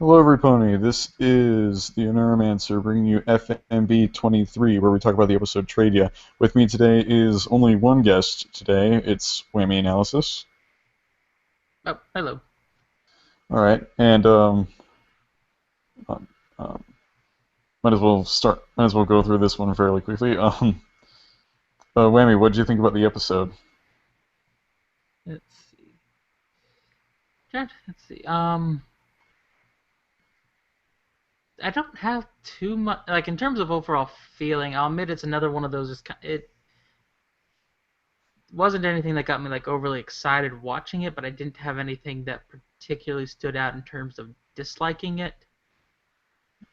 Hello, everybody. This is the Neuromancer bringing you FMB 23, where we talk about the episode Tradia. With me today is only one guest today. It's Whammy Analysis. Oh, hello. All right, and um, um, might as well start. Might as well go through this one fairly quickly. Whammy, what did you think about the episode? Let's see. Let's see. I don't have too much like in terms of overall feeling. I'll admit it's another one of those. It wasn't anything that got me like overly excited watching it, but I didn't have anything that particularly stood out in terms of disliking it.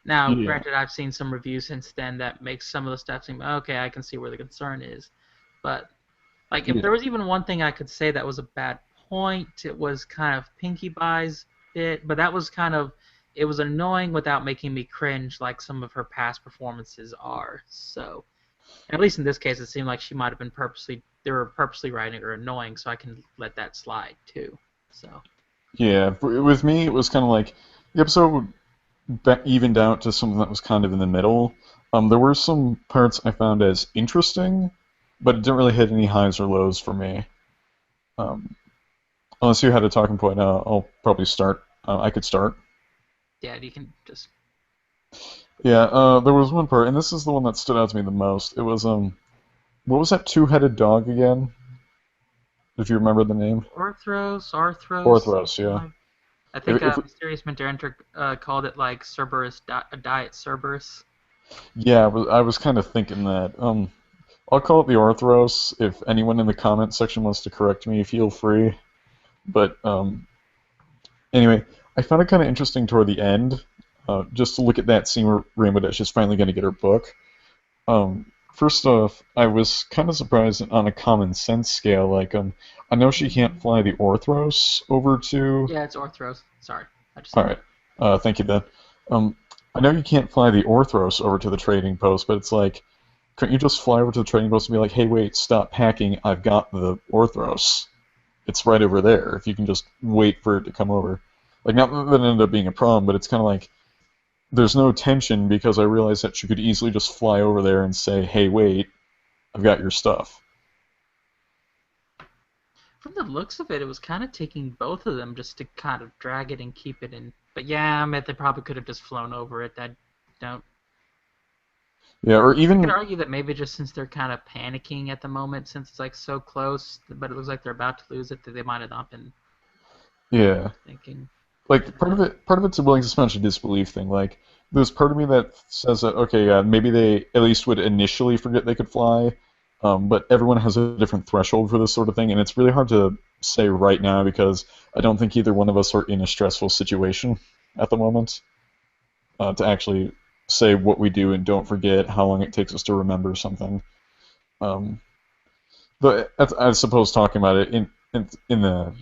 Now, Yeah, granted, I've seen some reviews since then that makes some of the stuff seem okay. I can see where the concern is, but like if yeah, there was even one thing I could say that was a bad point, it was kind of Pinkie Pie's bit, but that was kind of it was annoying without making me cringe like some of her past performances are. So at least in this case, it seemed like she might have been purposely they were purposely writing her annoying, so I can let that slide too. So yeah. With me, it was kind of like the episode evened out to something that was kind of in the middle. There were some parts I found as interesting, but it didn't really hit any highs or lows for me. Um, Unless you had a talking point, I'll probably start. I could start. yeah, you can just Yeah, there was one part, and this is the one that stood out to me the most. It was what was that two-headed dog again? If you remember the name? Arthros, Orthros. something Yeah. like. I think If Mysterious Mentor called it like Cerberus, a diet Cerberus. yeah, I was kind of thinking that. I'll call it the Orthros. If anyone in the comment section wants to correct me, feel free. But anyway, I found it kind of interesting toward the end, just to look at that scene where Rainbow Dash is finally going to get her book. First off, I was kind of surprised on a common sense scale. Like, I know she can't fly the Orthros over to. Yeah, it's Orthros. Sorry, I just All said right, thank you, Ben. Um, I know you can't fly the Orthros over to the trading post, but it's like, couldn't you just fly over to the trading post and be like, "Hey, wait, stop packing. I've got the Orthros. It's right over there. If you can just wait for it to come over." Like, not that it ended up being a problem, but it's kind of like there's no tension because I realized that she could easily just fly over there and say, "Hey, wait, I've got your stuff." from the looks of it, it was kind of taking both of them just to kind of drag it and keep it in. But yeah, I mean, they probably could have just flown over it. I don't. Yeah, or I could even argue that maybe just since they're kind of panicking at the moment, since it's like so close, but it looks like they're about to lose it, that they might have not been yeah, thinking. like part of it's a willing suspension of disbelief thing. Like there's part of me that says that okay, yeah, maybe they at least would initially forget they could fly, but everyone has a different threshold for this sort of thing, and it's really hard to say right now because I don't think either one of us are in a stressful situation at the moment to actually say what we do and don't forget how long it takes us to remember something. Um, but I suppose talking about it in the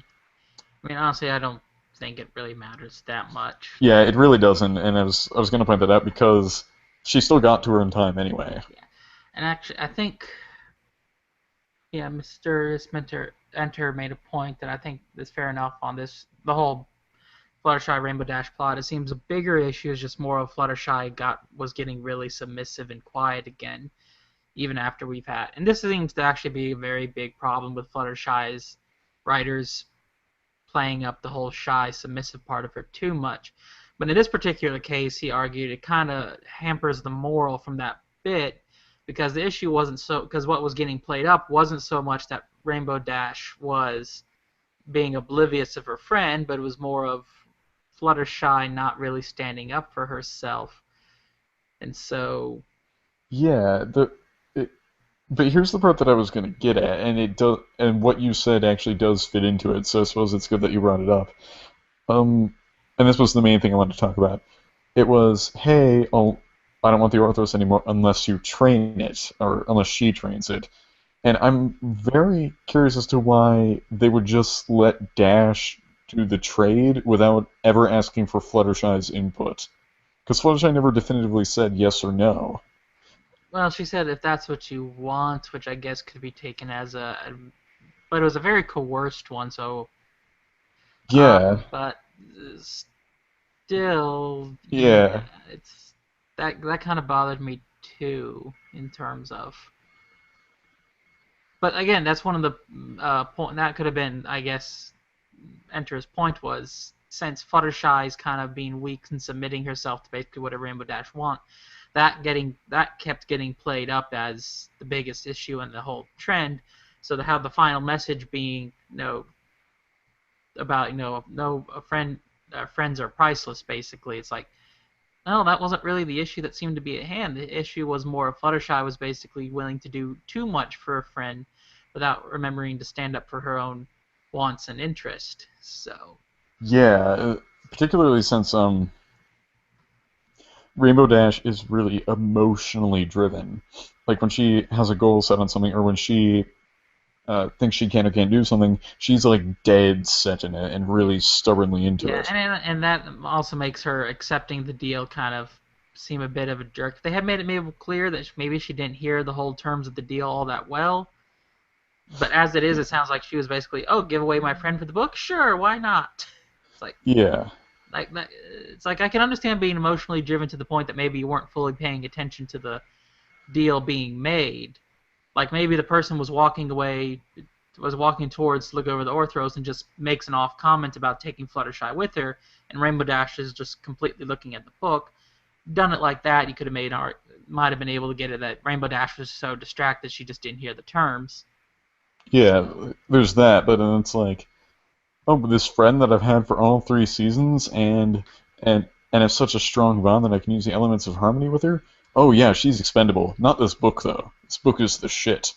I mean, honestly, I don't think it really matters that much. yeah, it really doesn't, and I was going to point that out because she still got to her in time anyway. Yeah, and actually, I think yeah, Mr. Smenter Enter made a point that I think is fair enough on this. The whole Fluttershy Rainbow Dash plot. It seems a bigger issue is just more of Fluttershy was getting really submissive and quiet again, even after we've had. And this seems to actually be a very big problem with Fluttershy's writers playing up the whole shy, submissive part of her too much. But in this particular case, he argued it kind of hampers the moral from that bit because the issue wasn't so because what was getting played up wasn't so much that Rainbow Dash was being oblivious of her friend, but it was more of Fluttershy not really standing up for herself. And so, Yeah, it, but here's the part that I was going to get at, and it does, and what you said actually does fit into it. So I suppose it's good that you brought it up. Um, and this was the main thing I wanted to talk about. It was, hey, oh, I don't want the Orthros anymore unless you train it, or unless she trains it. And I'm very curious as to why they would just let Dash do the trade without ever asking for Fluttershy's input. Because Fluttershy never definitively said yes or no. well, she said if that's what you want, which I guess could be taken as but it was a very coerced one. So, Yeah, but still, yeah, Yeah, it's that kind of bothered me too in terms of. But again, that's one of the point that could have been, I guess, Enter's point was since Fluttershy's kind of being weak and submitting herself to basically what a Rainbow Dash want, that kept getting played up as the biggest issue in the whole trend. So to have the final message being, about no a friend friends are priceless, basically, it's like no, that wasn't really the issue that seemed to be at hand. The issue was more Fluttershy was basically willing to do too much for a friend without remembering to stand up for her own wants and interest. So, yeah. Particularly since Rainbow Dash is really emotionally driven. Like when she has a goal set on something, or when she thinks she can or can't do something, she's like dead set in it and really stubbornly into yeah, it. and that also makes her accepting the deal kind of seem a bit of a jerk. They had made it maybe clear that maybe she didn't hear the whole terms of the deal all that well, but as it is, it sounds like she was basically, "Oh, give away my friend for the book? Sure, why not?" It's Yeah, like it's like I can understand being emotionally driven to the point that maybe you weren't fully paying attention to the deal being made. Like maybe the person was walking towards to look over the Orthros and just makes an off comment about taking Fluttershy with her, and Rainbow Dash is just completely looking at the book. Done it like that, you could have might have been able to get it that Rainbow Dash was so distracted she just didn't hear the terms. yeah. So There's that, but then it's like, oh, but this friend that I've had for all 3 seasons, and have such a strong bond that I can use the elements of harmony with her. Oh yeah, she's expendable. Not this book though. This book is the shit.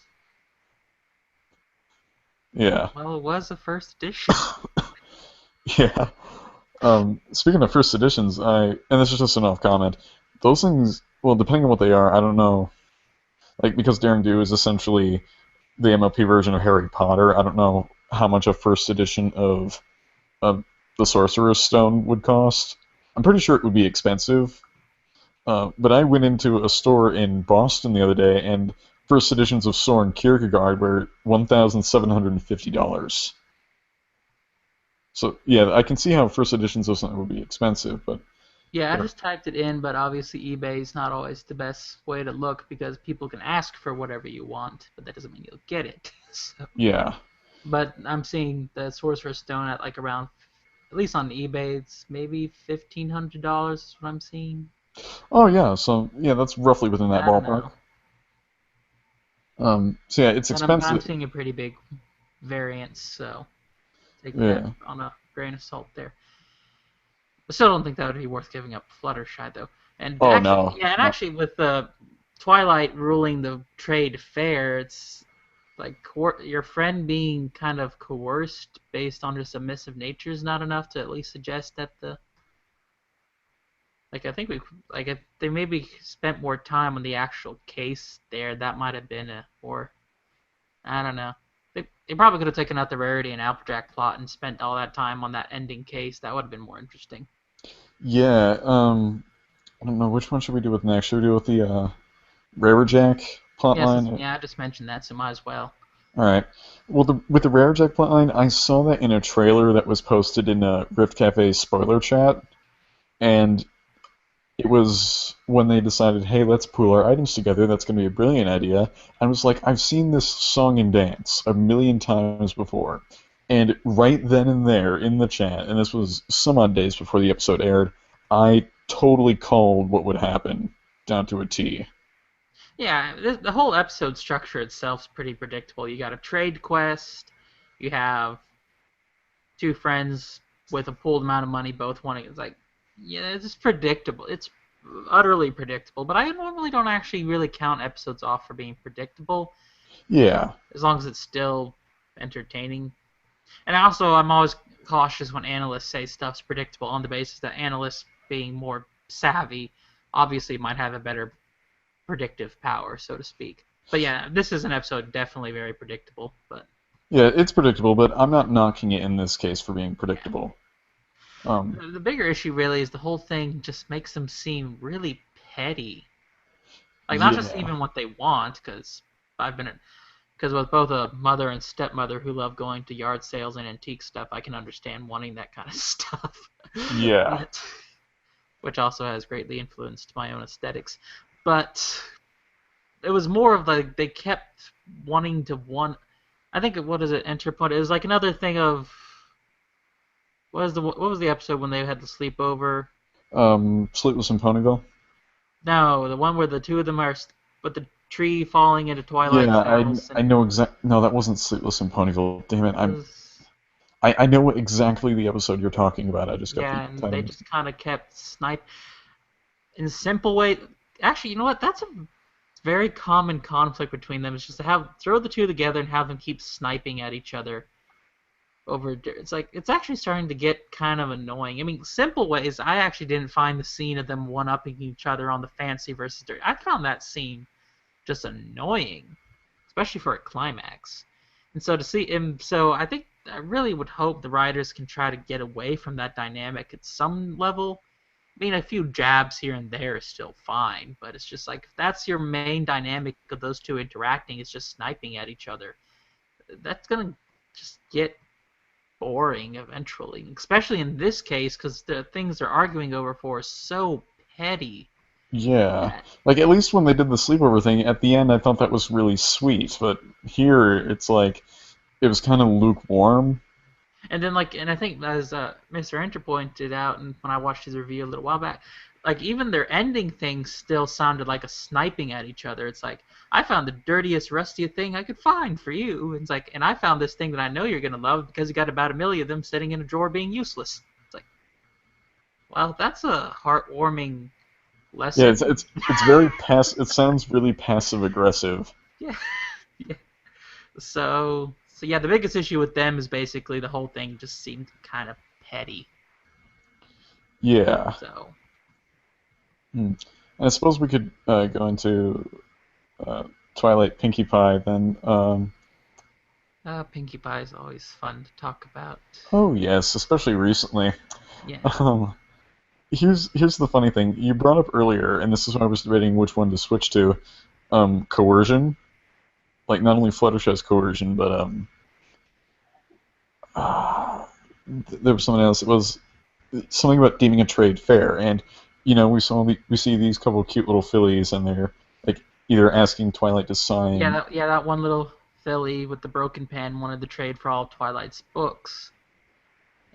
Yeah, well, it was the first edition. yeah. Speaking of first editions, and this is just an off comment. Those things, well, depending on what they are, I don't know. Like because Daring Do is essentially the MLP version of Harry Potter. I don't know how much a first edition of the Sorcerer's Stone would cost. I'm pretty sure it would be expensive. But I went into a store in Boston the other day, and first editions of Soren Kierkegaard were $1,750. So yeah, I can see how first editions of something would be expensive, but Yeah, I they're, just typed it in, but obviously eBay's not always the best way to look because people can ask for whatever you want, but that doesn't mean you'll get it. So, yeah. but I'm seeing the Sorcerer's Stone at like around, at least on eBay, it's maybe $1,500 is what I'm seeing. Oh yeah, so yeah, that's roughly within that I don't ballpark. know, So yeah, it's but I'm expensive. seeing a pretty big variance, so take that Yeah. on a grain of salt there. I still don't think that would be worth giving up Fluttershy though. And Oh actually, no, yeah, and no. actually with Twilight ruling the trade fair, it's like your friend being kind of coerced based on her submissive nature is not enough to at least suggest that the like I think we like if they maybe spent more time on the actual case there, that might have been a or I don't know. They probably could have taken out the Rarity and Applejack plot and spent all that time on that ending case. That would have been more interesting. Yeah. I don't know which one should we do with next. Should we do with the Rarejack Yes, plotline? yeah, I just mentioned that, so might as well. All right. Well, with the Rarejack plotline, I saw that in a trailer that was posted in Rift Cafe's spoiler chat, and it was when they decided, hey, let's pool our items together. That's going to be a brilliant idea. I was like, I've seen this song and dance a million times before. And right then and there in the chat, and this was some odd days before the episode aired, I totally called what would happen down to a T. Yeah, the whole episode structure itself is pretty predictable. You got a trade quest, you have two friends with a pooled amount of money, both wanting. It's like, yeah, it's just predictable. It's utterly predictable. But I normally don't actually really count episodes off for being predictable, Yeah. as long as it's still entertaining. And also, I'm always cautious when analysts say stuff's predictable on the basis that analysts, being more savvy, obviously might have a better predictive power, so to speak. But yeah, this is an episode definitely very predictable. But Yeah, it's predictable, but I'm not knocking it in this case for being yeah, predictable. Um, the bigger issue really is the whole thing just makes them seem really petty. Like not just yeah. even what they want, because I've been because with both a mother and stepmother who love going to yard sales and antique stuff, I can understand wanting that kind of stuff. Yeah. but which also has greatly influenced my own aesthetics. But it was more of like they kept wanting to want. I think what is it? Enter point. It was like another thing of what was the episode when they had the sleepover? Sleepless in Ponyville. No, the one where the two of them are with the tree falling into Twilight's Yeah, house, I and know exact. No, that wasn't Sleepless in Ponyville. Damn it! it was I know what exactly the episode you're talking about. I just got the yeah, and they title. just kind of kept snipe in a simple way. Actually, you know what? That's a very common conflict between them. Is just to have throw the two together and have them keep sniping at each other over. It's like it's actually starting to get kind of annoying. I mean, simple ways. I actually didn't find the scene of them one upping each other on the fancy versus dirty. I found that scene just annoying, especially for a climax. And so to see him, so I really would hope the writers can try to get away from that dynamic at some level. I mean, a few jabs here and there is still fine, but it's just like if that's your main dynamic of those two interacting, it's just sniping at each other. That's gonna just get boring eventually, especially in this case because the things they're arguing over for is so petty. Yeah, That like at least when they did the sleepover thing at the end, I thought that was really sweet. But here, it's like it was kind of lukewarm. And then and I think as Mr. Enter pointed out, and when I watched his review a little while back, like even their ending thing still sounded like a sniping at each other. It's like I found the dirtiest, rustiest thing I could find for you. And it's like, and I found this thing that I know you're gonna love because you got about a million of them sitting in a drawer being useless. It's like, well, that's a heartwarming Yeah, lesson. it's very pass. It sounds really passive aggressive. Yeah, yeah. So yeah, the biggest issue with them is basically the whole thing just seemed kind of petty. Yeah. So Hmm. And I suppose we could go into uh, Twilight Pinkie Pie then. Pinkie Pie is always fun to talk about. Oh yes, especially recently. Yeah. Um, here's the funny thing. You brought up earlier, and this is why I was debating which one to switch to. Coercion. Like not only Fluttershy's coercion, but there was something else. It was something about deeming a trade fair, and we see these couple of cute little fillies, and they're like either asking Twilight to Yeah, sign. that one little filly with the broken pen wanted to trade for all of Twilight's books,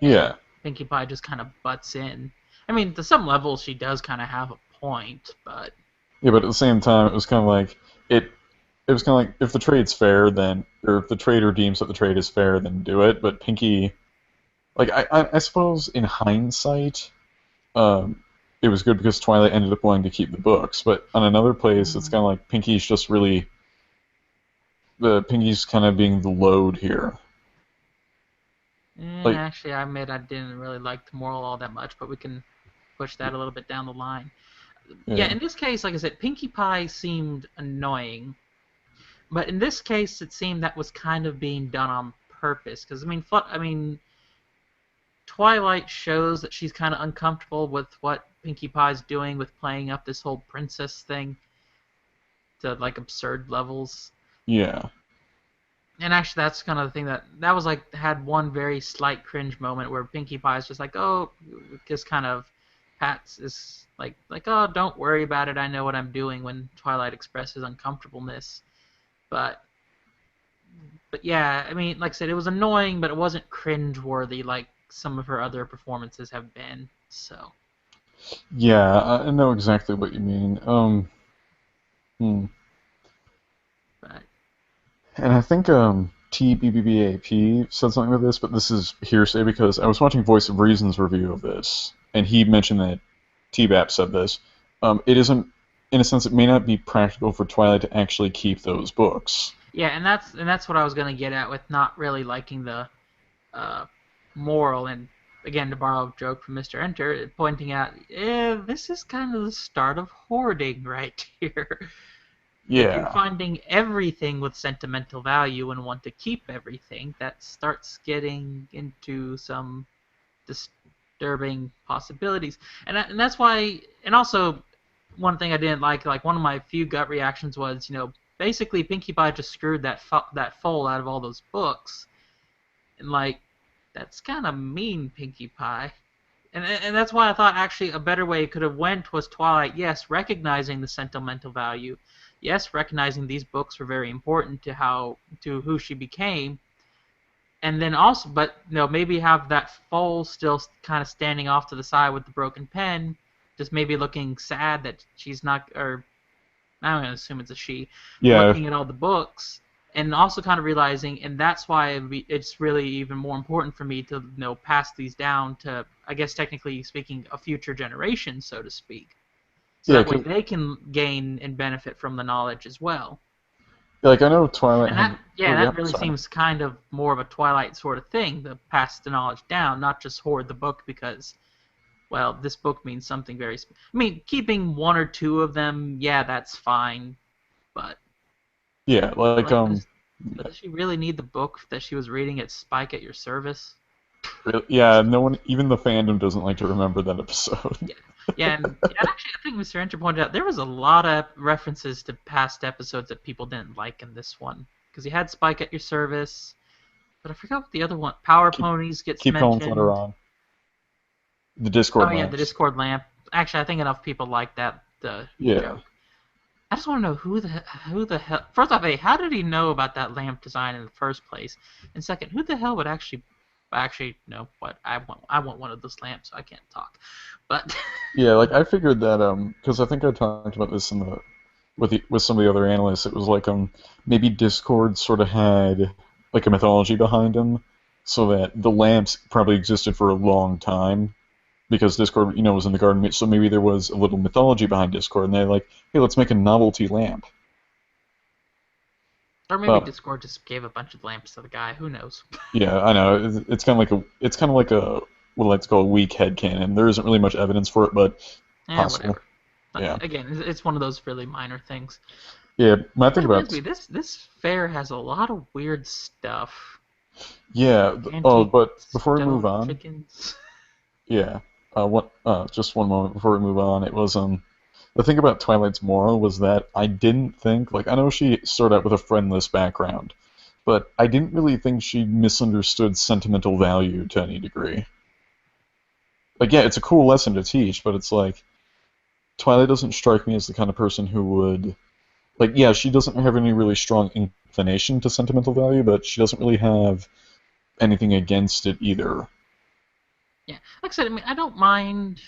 and Yeah, Pinkie Pie just kind of butts in. I mean, to some level, she does kind of have a point, but yeah, but at the same time, it was kind of like it. It was kind of like if the trade's fair, then or if the trader deems that the trade is fair, then do it. But Pinkie, like I suppose in hindsight, um, it was good because Twilight ended up wanting to keep the books. But on another place, it's mm, kind of like Pinkie's just really the Pinkie's kind of being the load here. Like, actually, I admit I didn't really like the moral all that much, but we can push that a little bit down the line. Yeah, yeah, in this case, like I said, Pinkie Pie seemed annoying, but in this case, it seemed that was kind of being done on purpose. Because I mean, Twilight shows that she's kind of uncomfortable with what Pinkie Pie's doing with playing up this whole princess thing to like absurd levels. yeah, And actually, that's kind of the thing that was like had one very slight cringe moment where Pinkie Pie's just like, oh, just kind of pats is like oh, don't worry about it. I know what I'm doing. When Twilight expresses uncomfortableness, but yeah, I mean, like I said, it was annoying, but it wasn't cringe worthy like some of her other performances have been. So, yeah. I know exactly what you mean. Hmm. but And I think TBBBAP said something with this, but this is hearsay because I was watching Voice of Reason's review of this, and he mentioned that TBAP said this. It isn't, in a sense, it may not be practical for Twilight to actually keep those books. yeah, and that's what I was gonna get at with not really liking the uh, moral and again to borrow a joke from Mr. Enter, pointing out, this is kind of the start of hoarding right here. If you're Yeah, finding everything with sentimental value and want to keep everything, that starts getting into some disturbing possibilities. And that's why, and also one thing I didn't like one of my few gut reactions was, basically Pinkie Pie just screwed that foal out of all those books, and like that's kind of mean, Pinkie Pie. and that's why I thought actually a better way it could have went was Twilight. Yes, recognizing the sentimental value. Yes, recognizing these books were very important to who she became, and then also, but maybe have that foal still kind of standing off to the side with the broken pen, just maybe looking sad that she's not, or I'm going to assume it's a she, Yeah, looking at all the books, and also kind of realizing, and that's why it's really even more important for me to pass these down to, I guess technically speaking, a future generation, so to speak, so yeah, that way 'cause, they can gain and benefit from the knowledge as well. like I know Twilight And had. that, yeah, Oh yeah, that really sorry. seems kind of more of a Twilight sort of thing, to pass the knowledge down, not just hoard the book because, well, this book means something very. I mean, keeping one or two of them, yeah, that's fine, but Yeah, like like, does she really need the book that she was reading at Spike at Your Service? yeah, no one, even the fandom doesn't like to remember that episode. Yeah, yeah, and actually, I think Mr. Enter pointed out there was a lot of references to past episodes that people didn't like in this one because you had Spike at Your Service, but I forgot what the other one. Power keep Ponies gets keep calling Flutter mentioned. on the Oh Discord yeah, the lamps. Discord lamp. Actually, I think enough people like that Yeah, joke. I just want to know who the hell. First off, hey, how did he know about that lamp design in the first place? And second, who the hell would actually no? What I want one of those lamps, so I can't talk. But yeah, like I figured that because I think I talked about this in the with some of the other analysts. It was like maybe Discord sort of had like a mythology behind them, so that the lamps probably existed for a long time because Discord, was in the garden. So maybe there was a little mythology behind Discord, and they're like, hey, let's make a novelty lamp. or maybe Uh, Discord just gave a bunch of lamps to the guy. Who knows? yeah, I know. It's kind of like a what I like to call a weak headcanon. There isn't really much evidence for it, but possible. Whatever. Yeah, Again, it's one of those really minor things. yeah. When I That think reminds about me, this fair has a lot of weird stuff. yeah. Oh, Antique but before we move stone on, chickens. yeah. Just one moment before we move on. It was the thing about Twilight's moral was that I didn't think like I know she started out with a friendless background, but I didn't really think she misunderstood sentimental value to any degree. Like, yeah, it's a cool lesson to teach, but it's like Twilight doesn't strike me as the kind of person who would like. Yeah, she doesn't have any really strong inclination to sentimental value, but she doesn't really have anything against it either. Yeah, like I said, I mean, I don't mind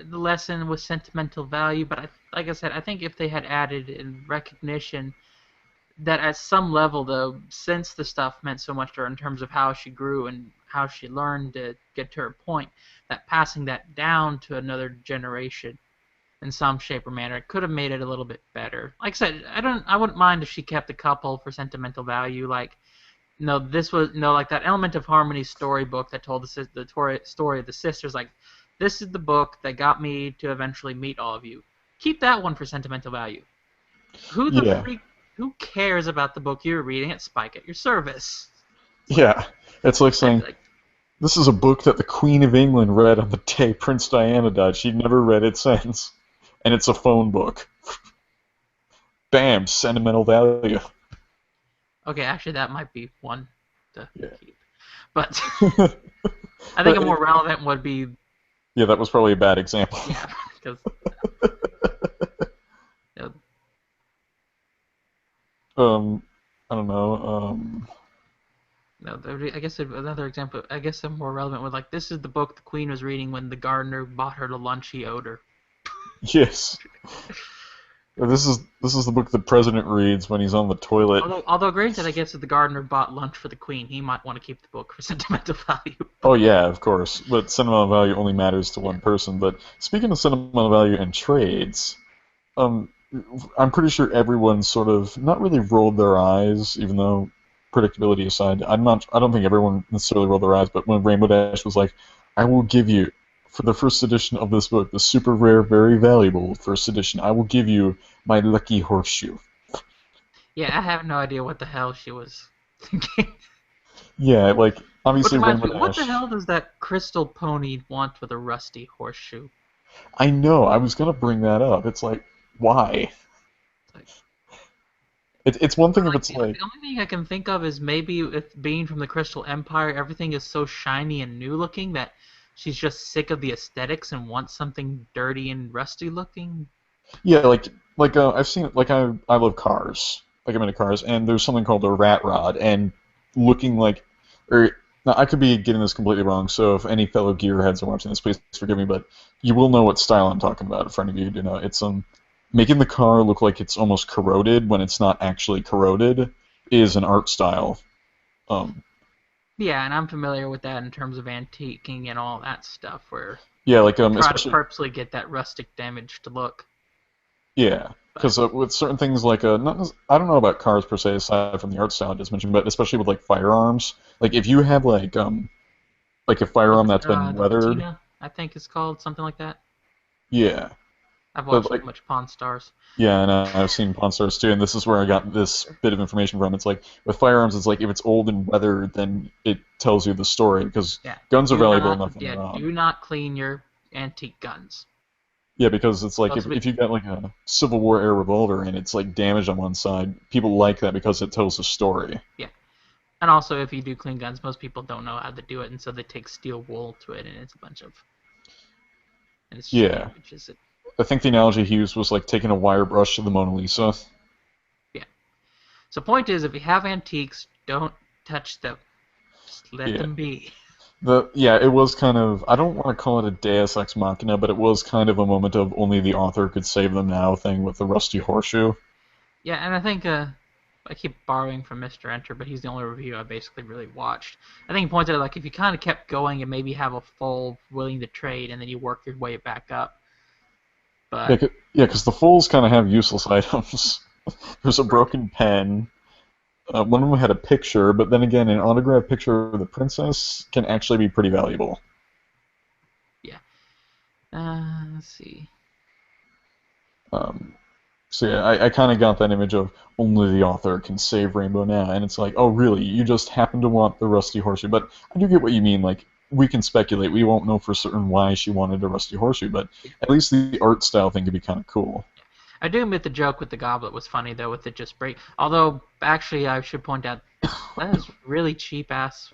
the lesson with sentimental value, but like I said, I think if they had added in recognition that at some level, though, since the stuff meant so much to her in terms of how she grew and how she learned to get to her point, that passing that down to another generation in some shape or manner could have made it a little bit better. Like I said, I wouldn't mind if she kept a couple for sentimental value, like no, this was no like that Element of Harmony storybook that told the story of the sisters. Like, this is the book that got me to eventually meet all of you. Keep that one for sentimental value. Who the Yeah, freak? Who cares about the book you're reading at Spike at Your Service? It's like, yeah. It's like saying like this is a book that the Queen of England read on the day Prince Diana died. She'd never read it since, and it's a phone book. Bam, sentimental value. okay, actually that might be one to Yeah. keep, but I think But a more relevant would be yeah, that was probably a bad example. yeah, because you know, I don't know. no, I guess another example. I guess a more relevant would like this is the book the Queen was reading when the gardener bought her the lunch he owed her. Yes, this is the book the president reads when he's on the toilet. Although granted, I guess if the gardener bought lunch for the Queen, he might want to keep the book for sentimental value. Oh yeah, of course. But sentimental value only matters to Yeah, one person. But speaking of sentimental value and trades, um, I'm pretty sure everyone sort of not really rolled their eyes, even though predictability aside, I don't think everyone necessarily rolled their eyes. But when Rainbow Dash was like, "I will give you for the first edition of this book, the super rare, very valuable first edition, I will give you my lucky horseshoe." yeah. I have no idea what the hell she was thinking. Yeah, like Which obviously reminds Rainbow me, what the Dash. hell does that crystal pony want with a rusty horseshoe? I know. I was gonna bring that up. It's like, why? It's like, It's one thing if like it's like, the only thing I can think of is maybe if being from the Crystal Empire, everything is so shiny and new looking that she's just sick of the aesthetics and wants something dirty and rusty looking. Yeah, I've seen I love cars. Like I'm into cars, and there's something called a rat rod, and looking like, or now I could be getting this completely wrong. So if any fellow gearheads are watching this, please forgive me, but you will know what style I'm talking about. For any of you who do know, it's making the car look like it's almost corroded when it's not actually corroded is an art style. Um, Yeah, and I'm familiar with that in terms of antiquing and all that stuff, where yeah, they try to especially purposely get that rustic damage to look. yeah, But because with certain things like I don't know about cars per se aside from the art style I just mentioned, but especially with like firearms, like if you have like a firearm that's been the weathered, patina, I think it's called something like that. yeah, I've but watched too like much Pawn Stars. yeah, and I've seen Pawn Stars too, and this is where I got this bit of information from. It's like with firearms, it's like if it's old and weathered, then it tells you the story because Yeah, guns are valuable enough on their own. do not clean your antique guns. Yeah, because it's like Those will be, if you got like a Civil War era revolver and it's like damaged on one side, people like that because it tells a story. yeah, and also if you do clean guns, most people don't know how to do it, and so they take steel wool to it, and it's a bunch of and it's just Yeah, damages it. I think the analogy he used was like taking a wire brush to the Mona Lisa. Yeah. So point is, if you have antiques, don't touch them. Just let Yeah. them be. It was kind of I don't want to call it a Deus Ex Machina, but it was kind of a moment of only the author could save them now thing with the rusty horseshoe. Yeah, and I think I keep borrowing from Mr. Enter, but he's the only review I basically really watched. I think he pointed out like if you kind of kept going and maybe have a full willing to trade, and then you work your way back up. Yeah, But yeah, because the fools kind of have useless items. There's a right, broken pen. One of them had a picture, but then again, an autographed picture of the princess can actually be pretty valuable. yeah. Let's see. Um, so yeah, I kind of got that image of only the author can save Rainbow now, and it's like, oh really? You just happen to want the rusty horseshoe, but I do get what you mean. Like we can speculate, we won't know for certain why she wanted a rusty horseshoe, but at least the art style thing could be kind of cool. I do admit the joke with the goblet was funny though, with it just break. Although actually, I should point out that is really cheap ass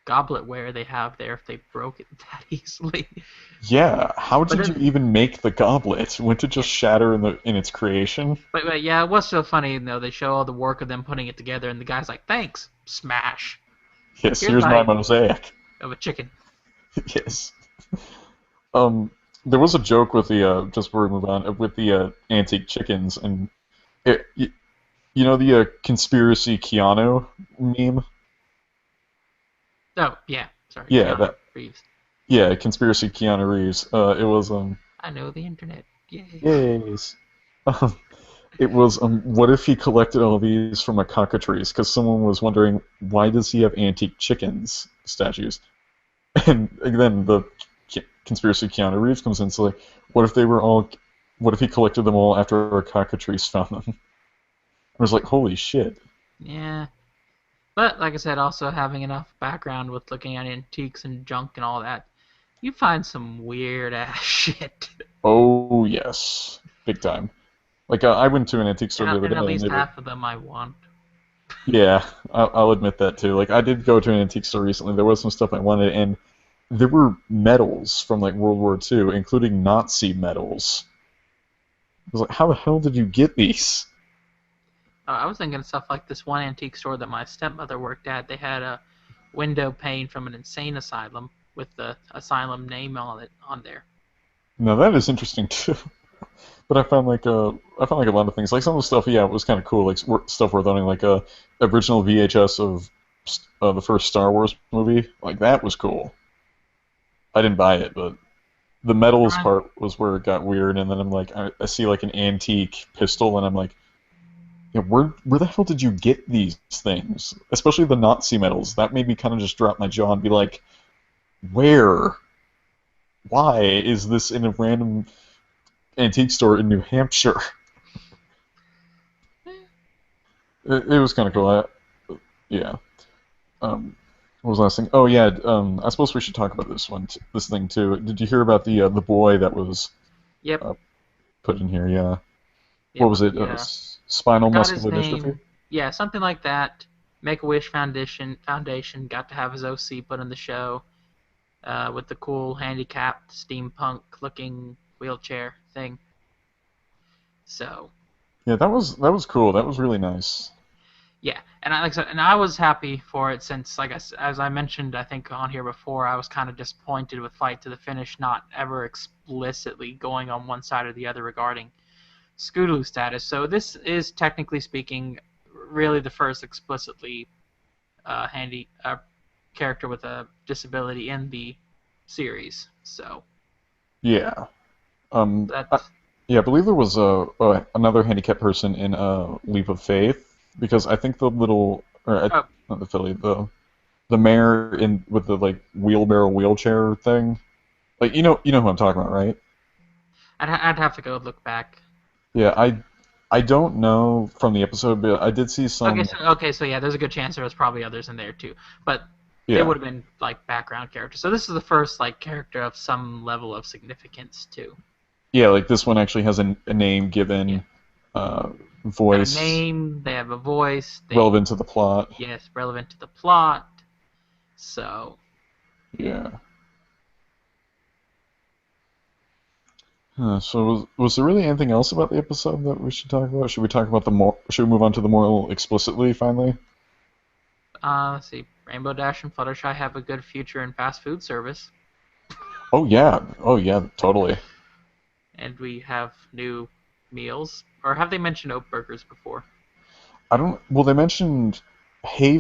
gobletware they have there if they broke it that easily. Yeah, how But did you then, even make the goblet? Wouldn't it yeah, just shatter in its creation? but yeah, it was so funny though. They show all the work of them putting it together, and the guy's like, "Thanks, smash. Yes, Here's here's my my mosaic. of a chicken." Yes. Um, there was a joke with the just before we move on with the antique chickens, and you know the conspiracy Keanu meme? Oh yeah, sorry, Yeah, Keanu that Reeves. conspiracy Keanu Reeves. It was I know the internet. Yay. yes. Um, it was what if he collected all these from a cockatrice? Because someone was wondering why does he have antique chickens statues? And then the conspiracy Keanu Reeves comes in and says, like, what if they were all, what if he collected them all after a cockatrice found them? I was like, holy shit. Yeah. But like I said, also having enough background with looking at antiques and junk and all that, you find some weird ass shit. Oh, yes. Big time. Like, I went to an antique store the other And at day, and least they were, half of them I want. yeah, I'll admit that too. Like, I did go to an antique store recently. There was some stuff I wanted, and there were medals from, like, World War II, including Nazi medals. I was like, how the hell did you get these? I was thinking of stuff like this one antique store that my stepmother worked at. They had a window pane from an insane asylum with the asylum name on it on there. Now, that is interesting, too. But I found like a lot of things. Like some of the stuff, yeah, it was kind of cool. Like stuff worth owning, like a original VHS of the first Star Wars movie. Like that was cool. I didn't buy it, but the metals Trying, part was where it got weird. And then I'm like, I see like an antique pistol, and I'm like, yeah, where the hell did you get these things? Especially the Nazi medals. That made me kind of just drop my jaw and be like, where? Why is this in a random antique store in New Hampshire? It was kind of cool. Yeah. What was the last thing? Oh yeah. I suppose we should talk about this thing too. Did you hear about the boy that was yep, uh, put in here? Yeah. What yep, was it? yeah. Spinal Forgot his muscular dystrophy. name. Yeah, something like that. Make a Wish Foundation got to have his OC put in the show. with the cool handicapped steampunk looking wheelchair thing. So Yeah, that was cool. That was really nice. yeah, and like I said, and I was happy for it since, like as I mentioned, I think on here before, I was kind of disappointed with Fight to the Finish not ever explicitly going on one side or the other regarding Scootaloo status. So this is technically speaking, really the first explicitly handy character with a disability in the series. So Yeah. I, that's yeah, I believe there was another handicapped person in Leap of Faith because I think the little or oh, not the filly the mayor in with the like wheelbarrow wheelchair thing. Like you know who I'm talking about, right? I'd have to go look back. Yeah, I don't know from the episode, but I did see Okay, some. so yeah, there's a good chance there was probably others in there too, but they Yeah, would have been like background characters. So this is the first like character of some level of significance too. yeah, like this one actually has a name Yeah, given, uh, got a voice name, they have a voice, they relevant to the plot. yes relevant to the plot. So Yeah. So was there really anything else about the episode that we should talk about? Should we talk about the more? Should we move on to the more explicitly finally? let's see, Rainbow Dash and Fluttershy have a good future in fast food service, Oh yeah, totally. and we have new meals. Or have they mentioned oat burgers before? I don't. Well, they mentioned hay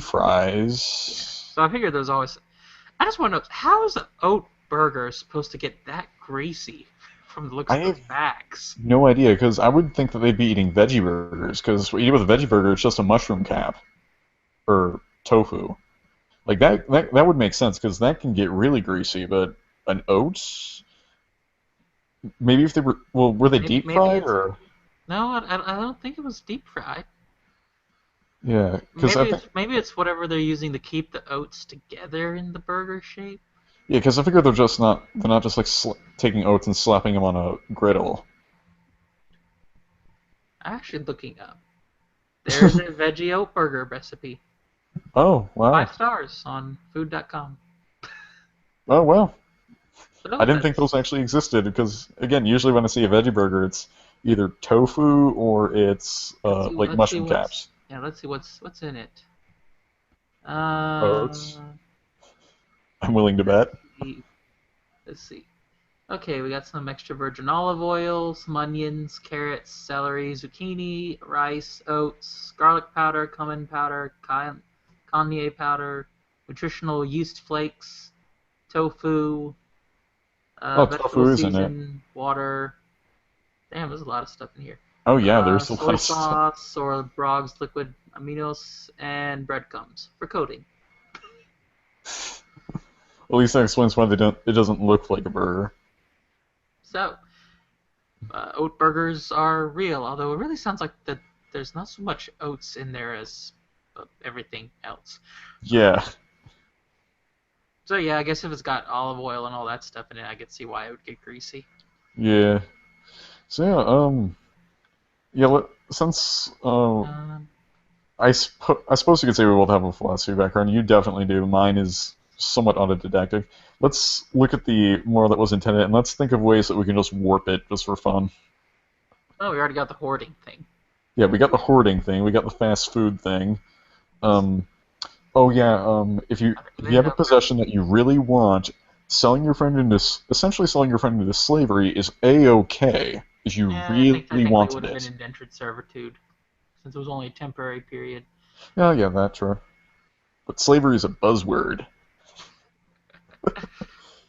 Yeah. fries. So I figured there's always. I just want to know how is the oat burger supposed to get that greasy from the looks I of those have bags? no idea because I would think that they'd be eating veggie burgers because what you do with a veggie burger, it's just a mushroom cap or tofu. Like that would make sense because that can get really greasy. But an oats, maybe if they were they deep Maybe fried it's or no. I don't think it was deep fried. yeah? Because I think Maybe it's whatever they're using to keep the oats together in the burger shape. yeah, because I figure they're not just like taking oats and slapping them on a griddle. I'm actually looking up. There's a veggie oat burger recipe. Oh wow. 5 stars on food.com. Oh well. So no I didn't think offense. those actually existed because again, usually when I see a veggie burger, it's either tofu or it's like Let's see mushroom what's caps. yeah. Let's see what's in it. Oats. Uh, I'm willing to let's bet. see. Let's see. Okay, we got some extra virgin olive oil, some onions, carrots, celery, zucchini, rice, oats, garlic powder, cumin powder, cognac powder, nutritional yeast flakes, tofu, Oh, vegetable tofu is in it. season, water. Damn, there's a lot of stuff in here. Oh yeah, there's a lot Soy of stuff. sauce or Broggs liquid aminos and breadcrumbs for coating. At least that explains why they don't. It doesn't look like a burger. So, oat burgers are real, although it really sounds like that there's not so much oats in there as everything else. Yeah, So yeah, I guess if it's got olive oil and all that stuff in it, I could see why it would get greasy. yeah. So yeah, yeah. Since Um, I suppose you could say we both have a philosophy background. You definitely do. Mine is somewhat autodidactic. Let's look at the moral that was intended, and let's think of ways that we can just warp it just for fun. oh, we already got the hoarding thing. Yeah, we got the hoarding thing. We got the fast food thing. Um, oh yeah. If you They have a have possession that you really want, selling your friend into essentially selling your friend into slavery is a-okay if you yeah, I think really technically it wanted would have been it. indentured servitude since it was only a temporary period. Yeah, yeah, that's true. But slavery is a buzzword.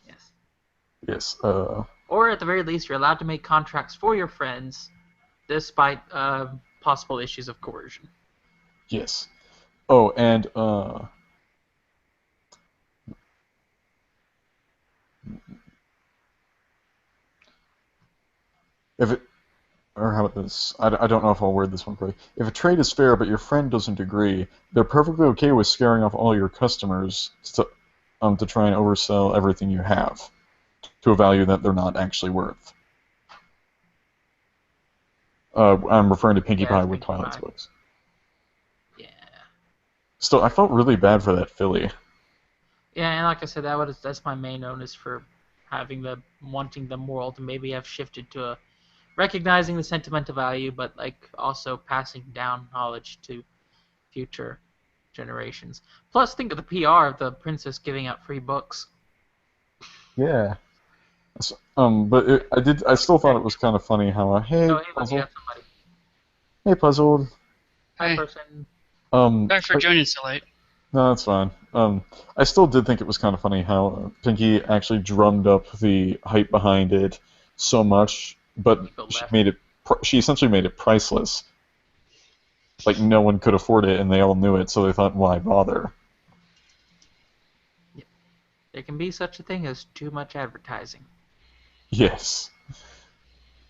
Yes. Yes. Or at the very least, you're allowed to make contracts for your friends, despite possible issues of coercion. Yes. Oh, and if it or how about this? I don't know if I'll word this one correctly. If a trade is fair but your friend doesn't agree, they're perfectly okay with scaring off all your customers to try and oversell everything you have to a value that they're not actually worth. I'm referring to Pinkie Yeah, Pie it's with Pinkie Twilight's Pie. books. Yeah. Still, I felt really bad for that filly. Yeah, and like I said, that's my main onus for having the wanting the moral to maybe have shifted to a recognizing the sentimental value, but like also passing down knowledge to future generations. Plus, think of the PR of the princess giving out free books. Yeah. But I still thought it was kind of funny how, Oh, hey, hey, look, you puzzle, have somebody. hey, puzzled. Hi, Hi, person. sorry for I, joining so late. no, that's fine. I still did think it was kind of funny how Pinky actually drummed up the hype behind it so much, but People she left. made it, she essentially made it priceless. Like no one could afford it, and they all knew it, so they thought, why bother? Yeah. There can be such a thing as too much advertising. Yes.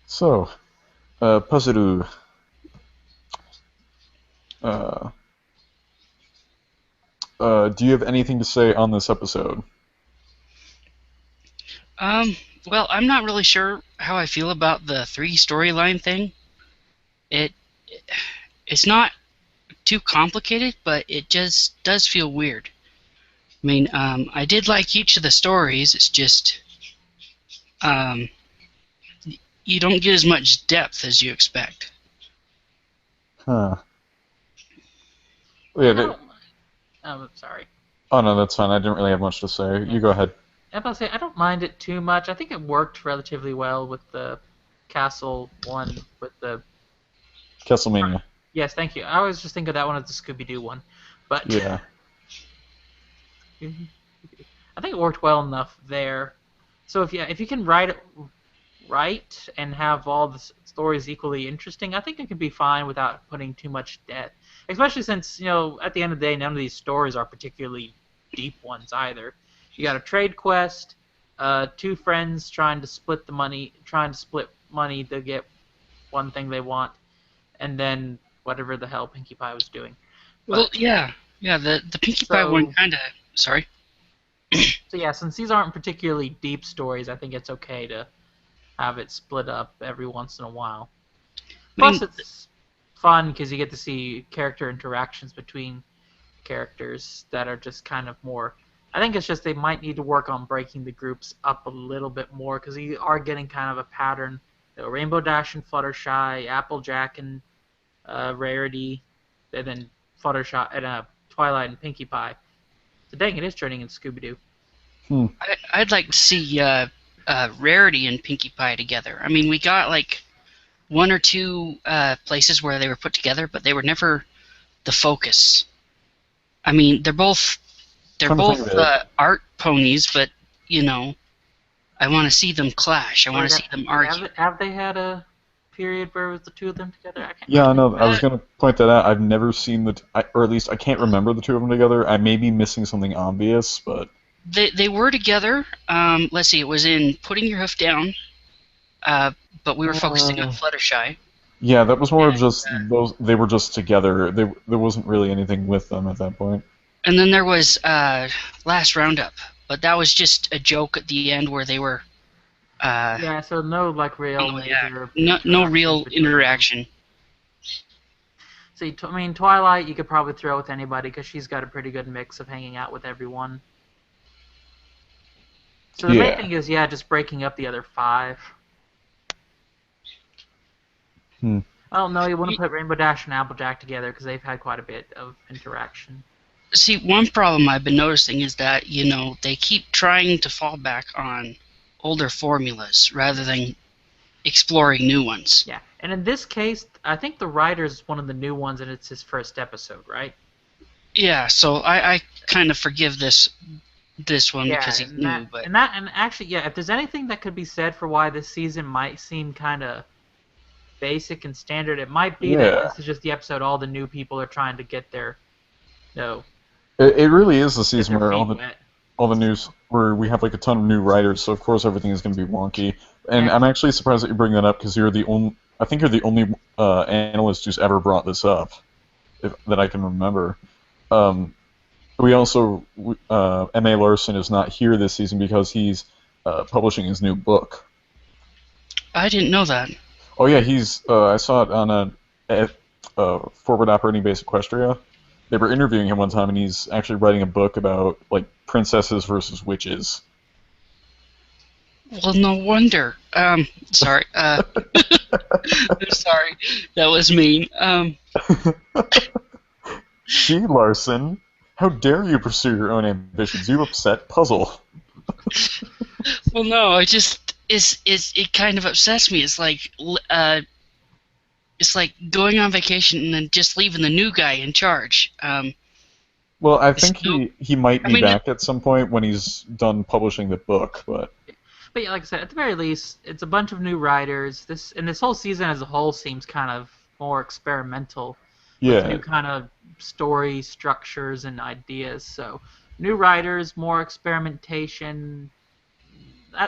So, Puzzle, uh, do you have anything to say on this episode? Um, well, I'm not really sure how I feel about the three storyline thing. It it's not too complicated, but it just does feel weird. I mean, I did like each of the stories. It's just um, you don't get as much depth as you expect. Huh. I Yeah. mean, I don't. I'm sorry. Oh no, that's fine. I didn't really have much to say. Yeah. You go ahead. I'm about to say I don't mind it too much. I think it worked relatively well with the castle one with the. Castlevania. Yes, thank you. I always just think of that one as the Scooby Doo one, but Yeah. I think it worked well enough there. So if you can write it right and have all the stories equally interesting, I think it can be fine without putting too much depth. Especially since at the end of the day, none of these stories are particularly deep ones either. You got a trade quest, two friends trying to split money to get one thing they want, and then whatever the hell Pinkie Pie was doing. Well, But yeah. The Pinkie Pie one so kind of. Sorry. so yeah, since these aren't particularly deep stories, I think it's okay to have it split up every once in a while. I Plus, mean, it's fun because you get to see character interactions between characters that are just kind of more. I think it's just they might need to work on breaking the groups up a little bit more because you are getting kind of a pattern. Rainbow Dash and Fluttershy, Applejack and Rarity, and then Fluttershy and Twilight and Pinkie Pie. So dang, it is turning into Scooby Doo. Hmm. I'd like to see Rarity and Pinkie Pie together. I mean, we got like one or two places where they were put together, but they were never the focus. I mean, they're Trying to think of both it. art ponies, but you know, I want to see them clash. I want to see them argue. Have they had a period where it was the two of them together? I can't Yeah, I remember. know. I was gonna point that out. I've never seen or at least I can't remember the two of them together. I may be missing something obvious, but They were together. Let's see, it was in Putting Your Hoof Down, but we were focusing on uh, Fluttershy. yeah, that was more of And, just those. They were just together. There wasn't really anything with them at that point. and then there was Last Roundup, but that was just a joke at the end where they were Yeah, so no like on real the way out. major No interactions real between them. interaction. See, I mean, Twilight you could probably throw with anybody because she's got a pretty good mix of hanging out with everyone. So the main Yeah. thing is, yeah, just breaking up the other five. Hmm. I don't know, you want to put Rainbow Dash and Applejack together because they've had quite a bit of interaction. See, one problem I've been noticing is that, they keep trying to fall back on older formulas rather than exploring new ones. Yeah, and in this case, I think the writer's one of the new ones and it's his first episode, right? Yeah, so I kind of forgive this one because he's and new, but and actually, yeah, if there's anything that could be said for why this season might seem kind of basic and standard, it might be that Yeah. this is just the episode all the new people are trying to get their, no, It really is the get season their where feet wet. all the news where we have like a ton of new writers, so of course everything is going to be wonky. And Yeah. I'm actually surprised that you bring that up because you're the only. I think you're the only analyst who's ever brought this up, that I can remember. Um, we also M.A. Larson is not here this season because he's publishing his new book. I didn't know that. Oh yeah, he's. I saw it on a forward operating base Equestria. they were interviewing him one time, and he's actually writing a book about like princesses versus witches. Well, no wonder. Sorry. Sorry, that was mean. Gee, Larson, how dare you pursue your own ambitions? You upset Puzzle. Well, no, I just it kind of upsets me. It's like going on vacation and then just leaving the new guy in charge. Well, I think he might be I mean, back at some point when he's done publishing the book, but But yeah, like I said, at the very least, it's a bunch of new writers. This whole season as a whole seems kind of more experimental with yeah, new kind of story structures and ideas. So new writers, more experimentation.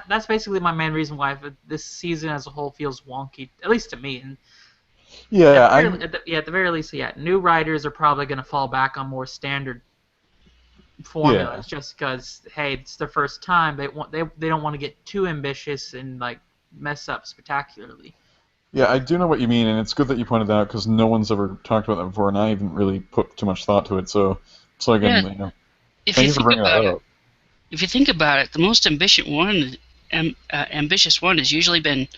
That's basically my main reason why this season as a whole feels wonky, at least to me. And yeah, at the very least, yeah, new writers are probably going to fall back on more standard formulas just because, hey, it's their first time. They don't want to get too ambitious and like mess up spectacularly. yeah, I do know what you mean, and it's good that you pointed that out because no one's ever talked about that before, and I haven't really put too much thought to it. So again, Yeah, if thank you you for think bringing that about it, up. if you think about it, the most ambitious one has usually been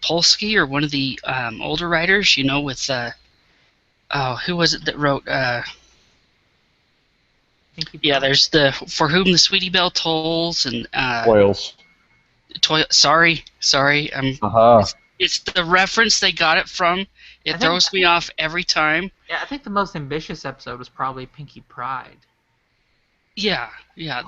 Polsky or one of the older writers. With who was it that wrote? Yeah, there's the For Whom the Sweetie Belle Tolls and Oils. Sorry, Aha. it's the reference they got it from. It throws me off every time. Yeah, I think the most ambitious episode was probably Pinky Pride. Yeah.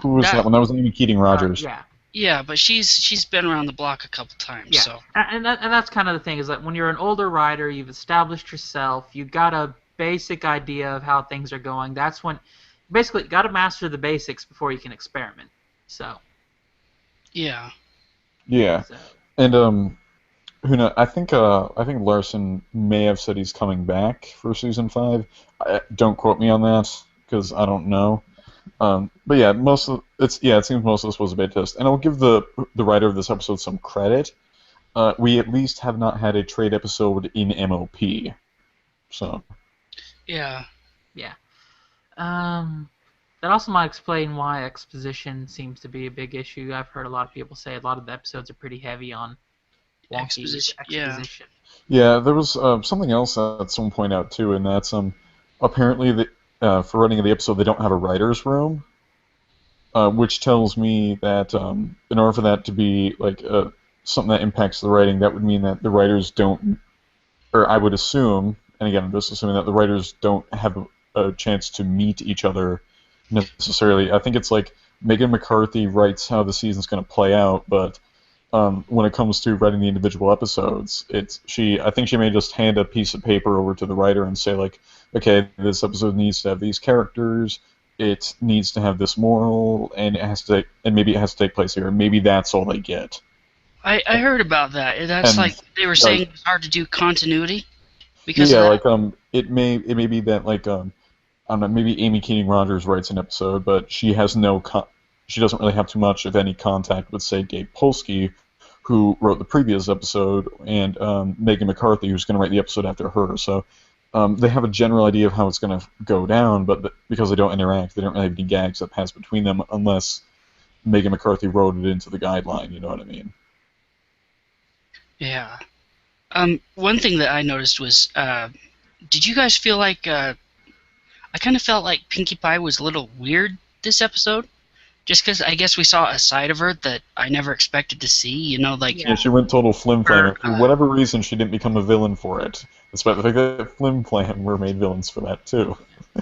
Who was that one? That was Amy Keating Rogers. Yeah. Yeah, but she's been around the block a couple times. Yeah, so. and that's kind of the thing is that when you're an older writer, you've established yourself, you've got a basic idea of how things are going. That's when basically got to master the basics before you can experiment. So. Yeah. Yeah, So. and who knows? I think Larson may have said he's coming back for season 5. Don't quote me on that because I don't know. But yeah, it seems most of this was a beta test, and I'll give the writer of this episode some credit. We at least have not had a trade episode in MOP, so. Yeah. Yeah. That also might explain why exposition seems to be a big issue. I've heard a lot of people say a lot of the episodes are pretty heavy on wonky exposition. Yeah, there was something else that someone pointed out too, and that's apparently for writing the episode they don't have a writer's room, which tells me that in order for that to be like something that impacts the writing, that would mean that the writers don't, or I would assume, and again I'm just assuming that the writers don't have a chance to meet each other necessarily. I think it's like Megan McCarthy writes how the season's going to play out, but when it comes to writing the individual episodes, I think she may just hand a piece of paper over to the writer and say like, okay, this episode needs to have these characters, it needs to have this moral, and maybe it has to take place here. Maybe that's all they get. I heard about that. That's like they were saying it's hard to do continuity because it may be that like I don't know, maybe Amy Keating Rogers writes an episode, but she has she doesn't really have too much of any contact with, say, Dave Polsky, who wrote the previous episode, and Megan McCarthy, who's going to write the episode after her. So they have a general idea of how it's going to go down, but because they don't interact, they don't really have any gags that pass between them unless Megan McCarthy wrote it into the guideline, you know what I mean? Yeah. One thing that I noticed was, did you guys feel like... I kind of felt like Pinkie Pie was a little weird this episode, just because I guess we saw a side of her that I never expected to see. Yeah, she went total flim flam. For whatever reason, she didn't become a villain for it, despite the fact that Flim Flam were made villains for that too.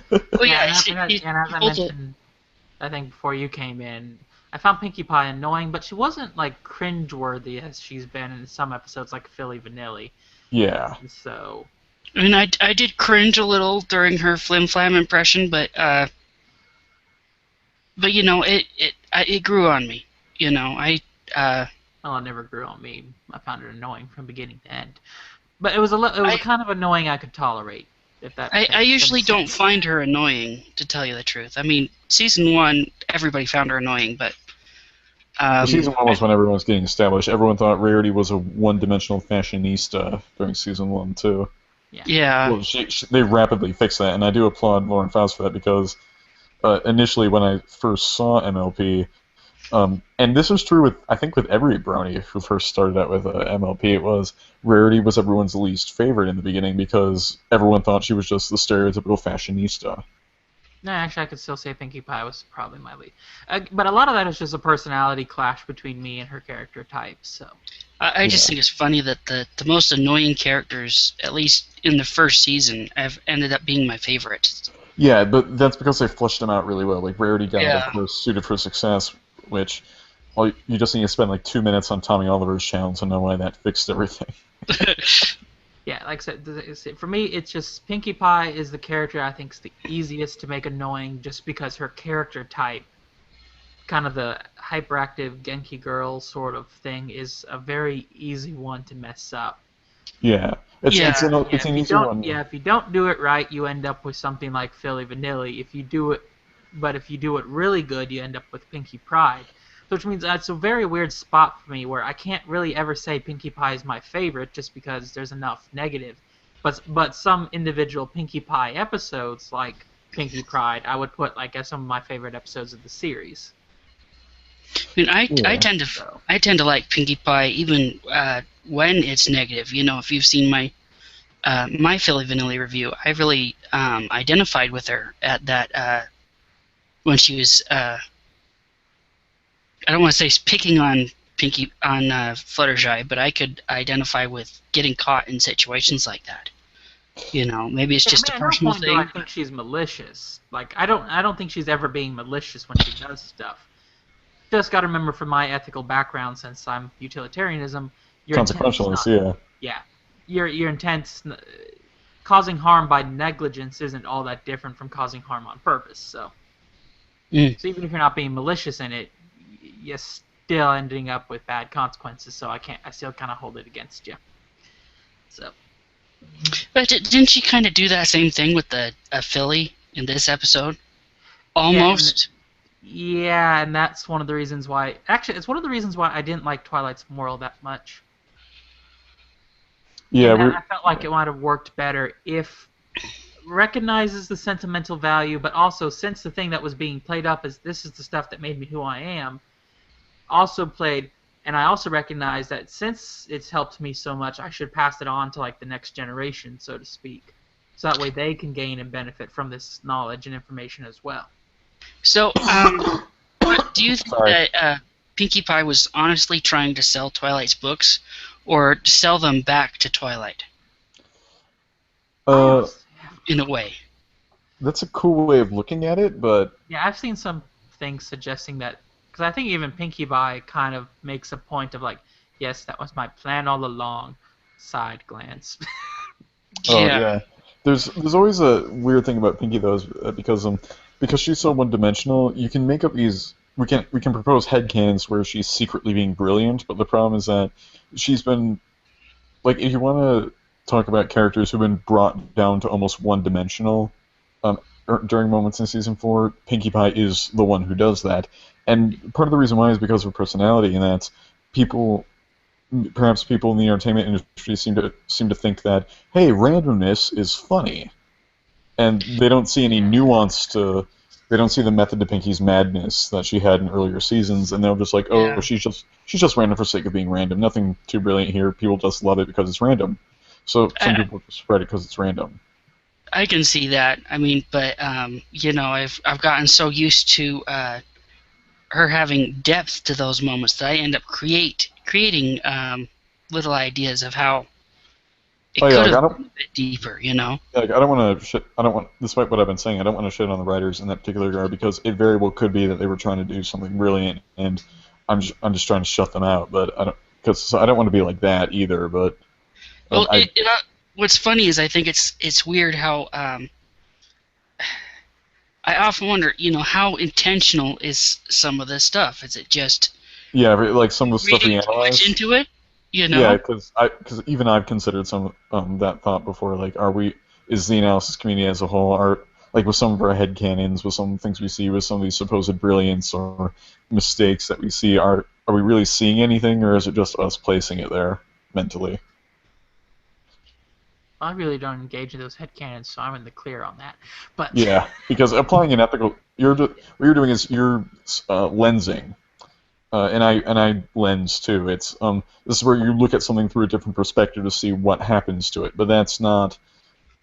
Well, yeah, and as I mentioned, I think before you came in, I found Pinkie Pie annoying, but she wasn't like cringeworthy as she's been in some episodes, like Philly Vanilli. Yeah. So. I mean, I did cringe a little during her Flim Flam impression, but it grew on me. Well, it never grew on me. I found it annoying from beginning to end. But it was kind of annoying I could tolerate. I usually don't find her annoying, to tell you the truth. I mean, season 1, everybody found her annoying, but. Season 1 was when everyone was getting established. Everyone thought Rarity was a one-dimensional fashionista during season 1 too. Yeah. Well, they rapidly fixed that, and I do applaud Lauren Faust for that because initially when I first saw MLP, and this was true with I think with every brony who first started out with MLP, it was Rarity was everyone's least favorite in the beginning because everyone thought she was just the stereotypical fashionista. No, actually, I could still say Pinkie Pie was probably my lead. But a lot of that is just a personality clash between me and her character type. So I just think it's funny that the most annoying characters, at least in the first season, have ended up being my favorites. Yeah, but that's because they fleshed them out really well. Like Rarity got, Yeah. of course, Suited for Success, which you just need to spend like 2 minutes on Tommy Oliver's channel to know why that fixed everything. yeah, like I said, for me, it's just Pinkie Pie is the character I think is the easiest to make annoying, just because her character type, kind of the hyperactive Genki girl sort of thing, is a very easy one to mess up. Yeah, it's an easy one. Yeah, if you don't do it right, you end up with something like Philly Vanilli. If you do it really good, you end up with Pinkie Pride. Which means that's a very weird spot for me where I can't really ever say Pinkie Pie is my favorite just because there's enough negative. But some individual Pinkie Pie episodes, like Pinkie Pride, I would put like as some of my favorite episodes of the series. I mean, I tend to like Pinkie Pie even when it's negative. You know, if you've seen my my Philly Vanilli review, I really identified with her at that when she was. I don't want to say picking on Fluttershy, but I could identify with getting caught in situations like that. You know, maybe it's just a personal thing. I think she's malicious. Like I don't think she's ever being malicious when she does stuff. Just got to remember, from my ethical background, since I'm utilitarianism, your Consequentialist, yeah. Yeah, your intent, causing harm by negligence isn't all that different from causing harm on purpose. So even if you're not being malicious in it, you're still ending up with bad consequences. So I still kind of hold it against you. So. But didn't she kind of do that same thing with the Philly in this episode? Almost. Yeah, and that's one of the reasons why. Actually, it's one of the reasons why I didn't like Twilight's moral that much. Yeah, I felt like it might have worked better if recognizes the sentimental value, but also, since the thing that was being played up as this is the stuff that made me who I am, also played, and I also recognize that since it's helped me so much, I should pass it on to like the next generation, so to speak, so that way they can gain and benefit from this knowledge and information as well. So, do you think that Pinkie Pie was honestly trying to sell Twilight's books, or sell them back to Twilight? In a way. That's a cool way of looking at it, but... Yeah, I've seen some things suggesting that, because I think even Pinkie Pie kind of makes a point of like, yes, that was my plan all along, side glance. Yeah. There's always a weird thing about Pinkie, though, is because she's so one-dimensional, you can make up these... We can propose headcanons where she's secretly being brilliant, but the problem is that she's been... Like, if you want to talk about characters who've been brought down to almost one-dimensional during moments in Season 4, Pinkie Pie is the one who does that. And part of the reason why is because of her personality, and that perhaps people in the entertainment industry seem to think that, hey, randomness is funny. And they don't see any nuance to... They don't see the method to Pinkie's madness that she had in earlier seasons, and they're just like, oh, yeah. she's just random for sake of being random. Nothing too brilliant here. People just love it because it's random. So some people just spread it because it's random. I can see that. I mean, but you know, I've gotten so used to her having depth to those moments that I end up creating little ideas of how it could have been a bit deeper, you know. Like, despite what I've been saying, I don't want to shit on the writers in that particular regard, because it very well could be that they were trying to do something brilliant, and I'm just trying to shut them out. But I don't want to be like that either. But well, what's funny is I think it's weird how I often wonder, you know, how intentional is some of this stuff? Is it just like some of the stuff we analyze much into it? You know? Yeah, because even I've considered some that thought before. Like, is the analysis community as a whole, like with some of our headcanons, with some things we see, with some of these supposed brilliance or mistakes that we see, are we really seeing anything, or is it just us placing it there mentally? I really don't engage in those headcanons, so I'm in the clear on that. But Yeah, because applying an ethical, what you're doing is you're lensing, and I lens too. It's this is where you look at something through a different perspective to see what happens to it, but that's not.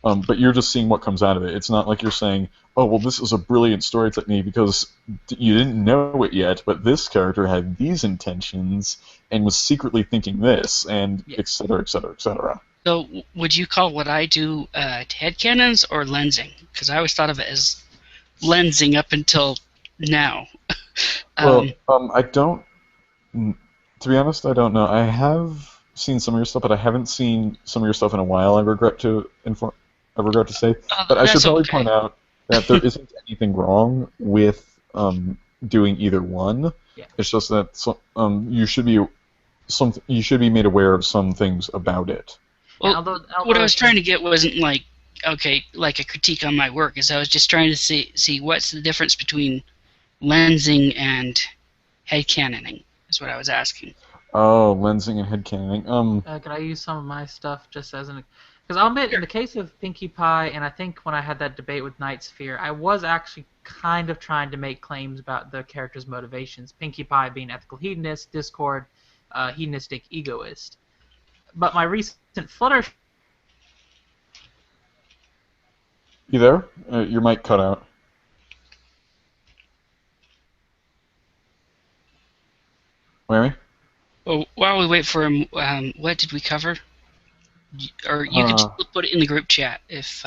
But you're just seeing what comes out of it. It's not like you're saying, "Oh, well, this is a brilliant story technique because you didn't know it yet, but this character had these intentions and was secretly thinking this, and yeah. et cetera, et cetera, et cetera." So, would you call what I do headcanons or lensing? Because I always thought of it as lensing up until now. Well, Um, I don't. To be honest, I don't know. I have seen some of your stuff, but I haven't seen some of your stuff in a while. I regret to inform. I regret to say, but I should that's probably okay. point out that there isn't anything wrong with doing either one. Yeah. It's just that you should be made aware of some things about it. Yeah, Well, although what I I was think trying to get wasn't like like a critique on my work. Is I was just trying to see what's the difference between lensing and headcanoning. Is what I was asking. Oh, lensing and headcanoning. could I use some of my stuff just as an because I'll admit in the case of Pinkie Pie, and I think when I had that debate with Night Sphere, I was actually kind of trying to make claims about the character's motivations. Pinkie Pie being ethical hedonist, Discord, hedonistic egoist. But my recent Flutter You there? Your mic cut out. Whammy? Well, while we wait for him, what did we cover? Or you could Uh, just put it in the group chat if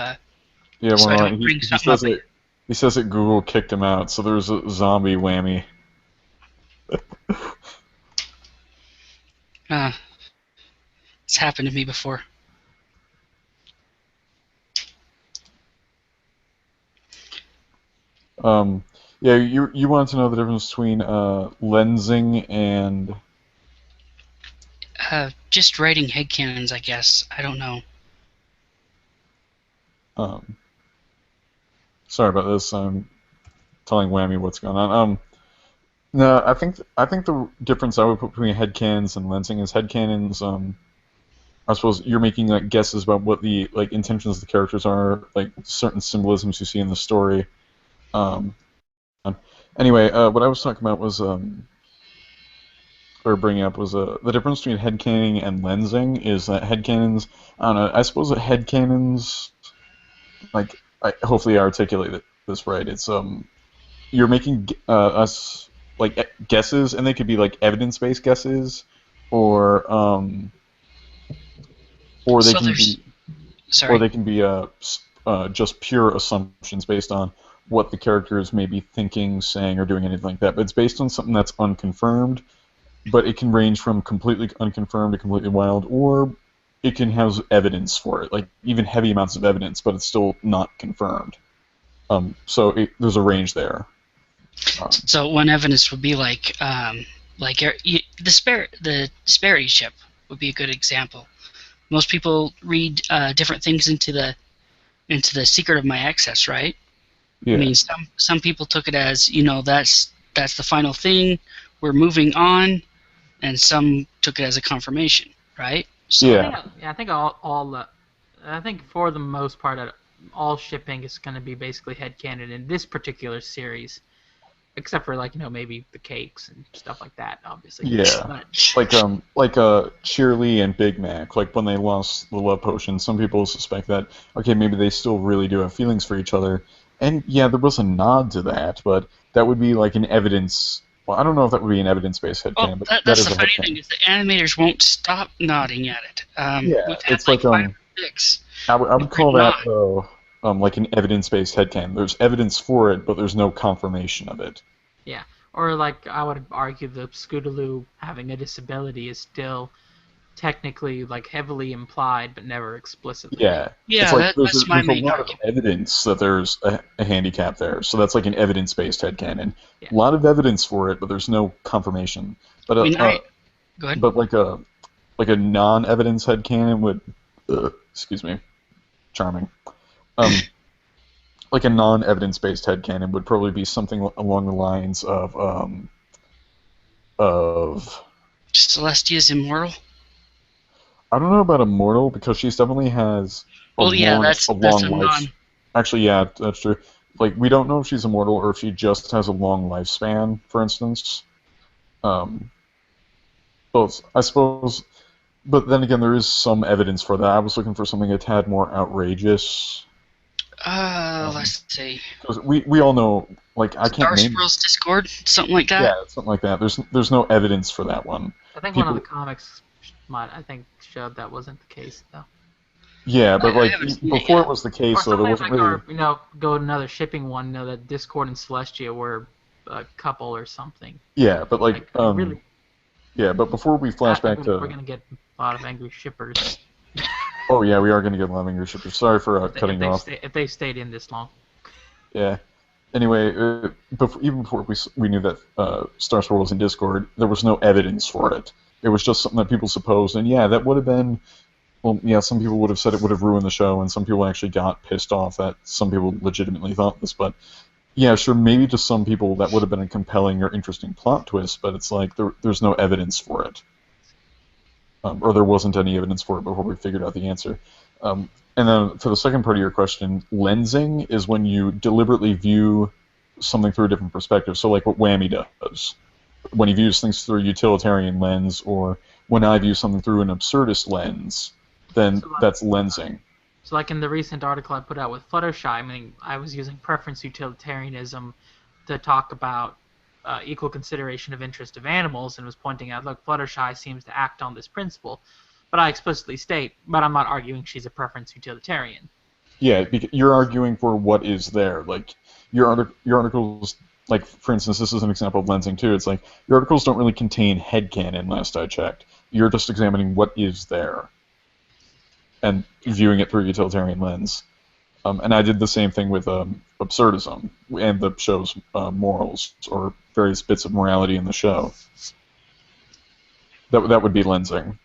yeah, so I well, don't bring he something up. says that Google kicked him out, so there's a zombie Whammy. It's happened to me before. Yeah, you wanted to know the difference between lensing and Just writing headcanons, I guess. I don't know. um. Sorry about this. I'm telling Whammy what's going on. No, I think the difference I would put between headcanons and lensing is headcanons. I suppose you're making like guesses about what the like intentions of the characters are, like certain symbolisms you see in the story. Um, anyway, what I was talking about was or bringing up was the difference between headcanoning and lensing is that headcanons. I don't know. I suppose that headcanons, like hopefully I articulated this right. It's you're making us like guesses, and they could be like evidence-based guesses, or or they So can there's be or sorry. they can be just pure assumptions based on what the characters may be thinking, saying, or doing, anything like that. But it's based on something that's unconfirmed, but it can range from completely unconfirmed to completely wild, or it can have evidence for it, like even heavy amounts of evidence, but it's still not confirmed. There's a range there. So one evidence would be the disparity chip would be a good example. Most people read different things into the secret of my access, right? I Yeah, mean, some people took it as that's the final thing. We're moving on, and some took it as a confirmation, right? So yeah, I think I think for the most part, all shipping is going to be basically headcanon in this particular series, except for maybe the cakes and stuff like that, obviously. yeah. But Like Shirley and Big Mac, like when they lost the love potion, some people suspect that okay, maybe they still really do have feelings for each other, and yeah, there was a nod to that, but that would be like an evidence. Well, I don't know if that would be an evidence-based well, headcanon, but that that's is the a funny thing headcanon. is the animators won't stop nodding at it. Yeah, We've had it's like like 5 or 6 I would call different that nods. though like an evidence-based headcanon. There's evidence for it, but there's no confirmation of it. yeah, or like I would argue the Scootaloo having a disability is still technically like heavily implied, but never explicitly. Yeah, it's Yeah, like that's my there's a main lot of argument. evidence that there's a handicap there, so that's like an evidence-based headcanon. Yeah, A lot of evidence for it, but there's no confirmation. But I mean, I go ahead. but like a non-evidence headcanon would, excuse me, charming. Um, like a non-evidence-based headcanon would probably be something along the lines of Celestia's immortal. I don't know about immortal because she definitely has Well, yeah, a that's long a life. non. Actually, yeah, that's true. Like we don't know if she's immortal or if she just has a long lifespan, for instance. Um, both, I suppose. But then again, there is some evidence for that. I was looking for something a tad more outrageous. Let's see. 'Cause we all know, like I can't Star name. Squirrel's Discord, something like Yeah, that. something like that. There's no evidence for that one. I think one of the People, comics might I think showed that wasn't the case though. yeah, but I like haven't seen it before yet. it was the Or case, though, there something wasn't like, really. or go to another shipping one. That Discord and Celestia were a couple or something. Yeah, but Like really, yeah, but before we flash back we're to. gonna get a lot of angry shippers Oh yeah, we are going to get loving your shippers. Sorry for cutting you off. if they stayed in this long. Yeah. Anyway, even before we knew that Star Swirl was in Discord, there was no evidence for it. It was just something that people supposed, and yeah, that would have been. Well, yeah, some people would have said it would have ruined the show, and some people actually got pissed off that some people legitimately thought this. But yeah, sure, maybe to some people that would have been a compelling or interesting plot twist, but it's like there's no evidence for it. Or there wasn't any evidence for it before we figured out the answer. And then for the second part of your question, lensing is when you deliberately view something through a different perspective. So like what Whammy does, when he views things through a utilitarian lens, or when I view something through an absurdist lens, then So, like, that's lensing. So like in the recent article I put out with Fluttershy, I mean, I was using preference utilitarianism to talk about equal consideration of interest of animals, and was pointing out, look, Fluttershy seems to act on this principle. But I explicitly state, but I'm not arguing she's a preference utilitarian. Yeah, you're arguing for what is there. Like your articles, like for instance, this is an example of lensing too. It's like your articles don't really contain headcanon. Last I checked, you're just examining what is there and viewing it through a utilitarian lens. And I did the same thing with absurdism and the show's morals or various bits of morality in the show. That would be lensing.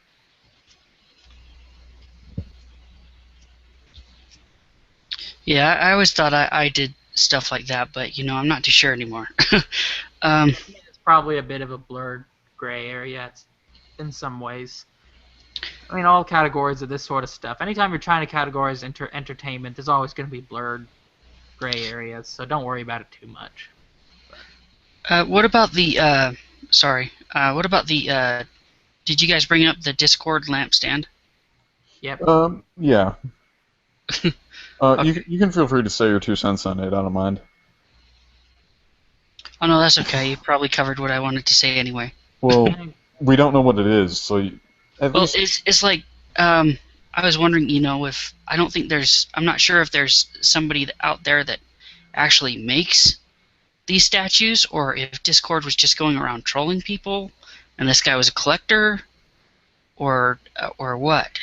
Yeah, I always thought I did stuff like that, but I'm not too sure anymore. um, It's probably a bit of a blurred gray area in some ways. I mean, all categories of this sort of stuff. Anytime you're trying to categorize entertainment, there's always going to be blurred gray areas, so don't worry about it too much. what about the? Sorry. What about the? Did you guys bring up the Discord lampstand? Yep. Yeah. Okay. You can feel free to say your 2 cents on it. I don't mind. Oh no, that's okay. You probably covered what I wanted to say anyway. Well, we don't know what it is, so at Well, least it's like I was wondering, if I don't think I'm not sure if there's somebody out there that actually makes these statues, or if Discord was just going around trolling people, and this guy was a collector, or what,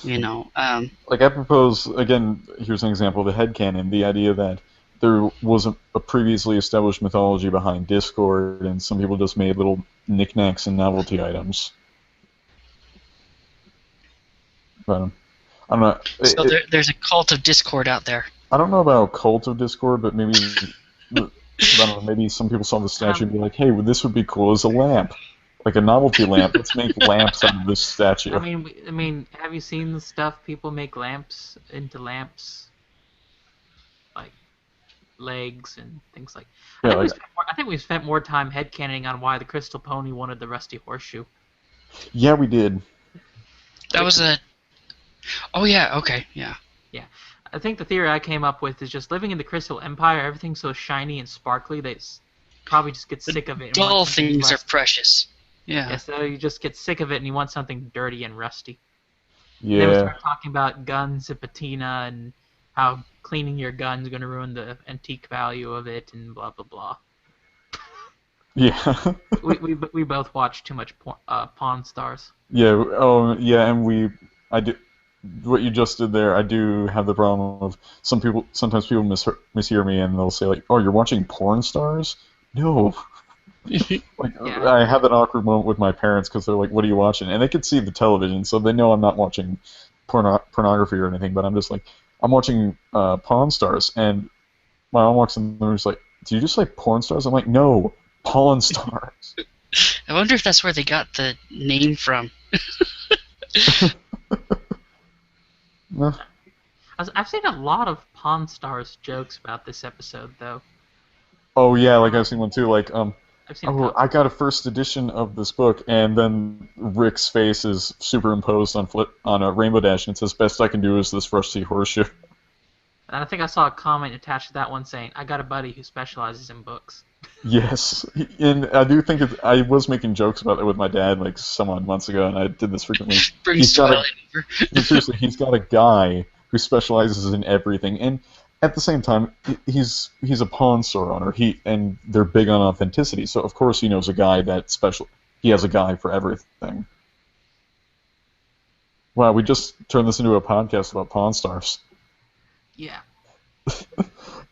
like I propose again. Here's an example of the headcanon: the idea that there was a previously established mythology behind Discord, and some people just made little knickknacks and novelty items. But I don't know. So there's a cult of Discord out there. I don't know about cult of Discord, but maybe I don't know. Maybe some people saw the statue and be like, "Hey, well, this would be cool as a lamp, like a novelty lamp. Let's make lamps out of this statue." I mean, have you seen the stuff people make lamps into lamps, like legs and things like? Yeah, I think we spent more time headcanoning on why the Crystal Pony wanted the rusty horseshoe. yeah, we did. That was a. Oh yeah. Okay. Yeah. Yeah, I think the theory I came up with is just living in the Crystal Empire, everything's so shiny and sparkly, they probably just get sick of it. And Dull want something things are less. precious. Yeah. Yeah, so you just get sick of it and you want something dirty and rusty. Then we Yeah, start talking about guns and patina and how cleaning your gun's going to ruin the antique value of it and blah blah blah. yeah, We both watch too much Pawn Stars. yeah. Oh, yeah, and I do. What you just did there, I do have the problem of sometimes people mishear me and they'll say like, "Oh, you're watching porn stars?" No, like Yeah. I have that awkward moment with my parents because they're like, "What are you watching?" And they could see the television, so they know I'm not watching pornography or anything. But I'm just like, I'm watching Pawn Stars, and my mom walks in the room and is like, "Do you just like porn stars?" I'm like, "No, Pawn Stars." I wonder if that's where they got the name from. No. I've seen a lot of Pawn Stars jokes about this episode, though. Oh yeah, like I've seen one too. Like I've seen a oh, couple. I got a first edition of this book, and then Rick's face is superimposed on a Rainbow Dash, and it says, "Best I can do is this rusty horseshoe." And I think I saw a comment attached to that one saying, "I got a buddy who specializes in books." Yes, and I do think I was making jokes about it with my dad like some odd months ago, and I did this frequently. Brings Twilight over. Seriously, he's got a guy who specializes in everything, and at the same time, he's a pawn store owner. And they're big on authenticity, so of course he knows a guy that special. He has a guy for everything. Wow, we just turned this into a podcast about Pawn Stars. Yeah.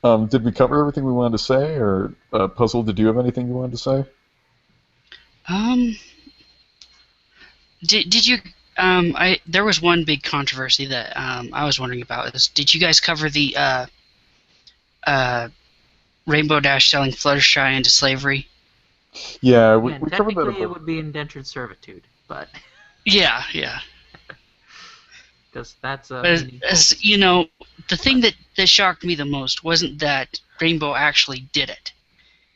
Did we cover everything we wanted to say, or Puzzle? Did you have anything you wanted to say? Did you there was one big controversy that I was wondering about. Did you guys cover the Rainbow Dash selling Fluttershy into slavery? Yeah, Yeah, we covered that. technically it would be indentured servitude, but Yeah. because that's a But meaningful- as you know, the thing that shocked me the most wasn't that Rainbow actually did it.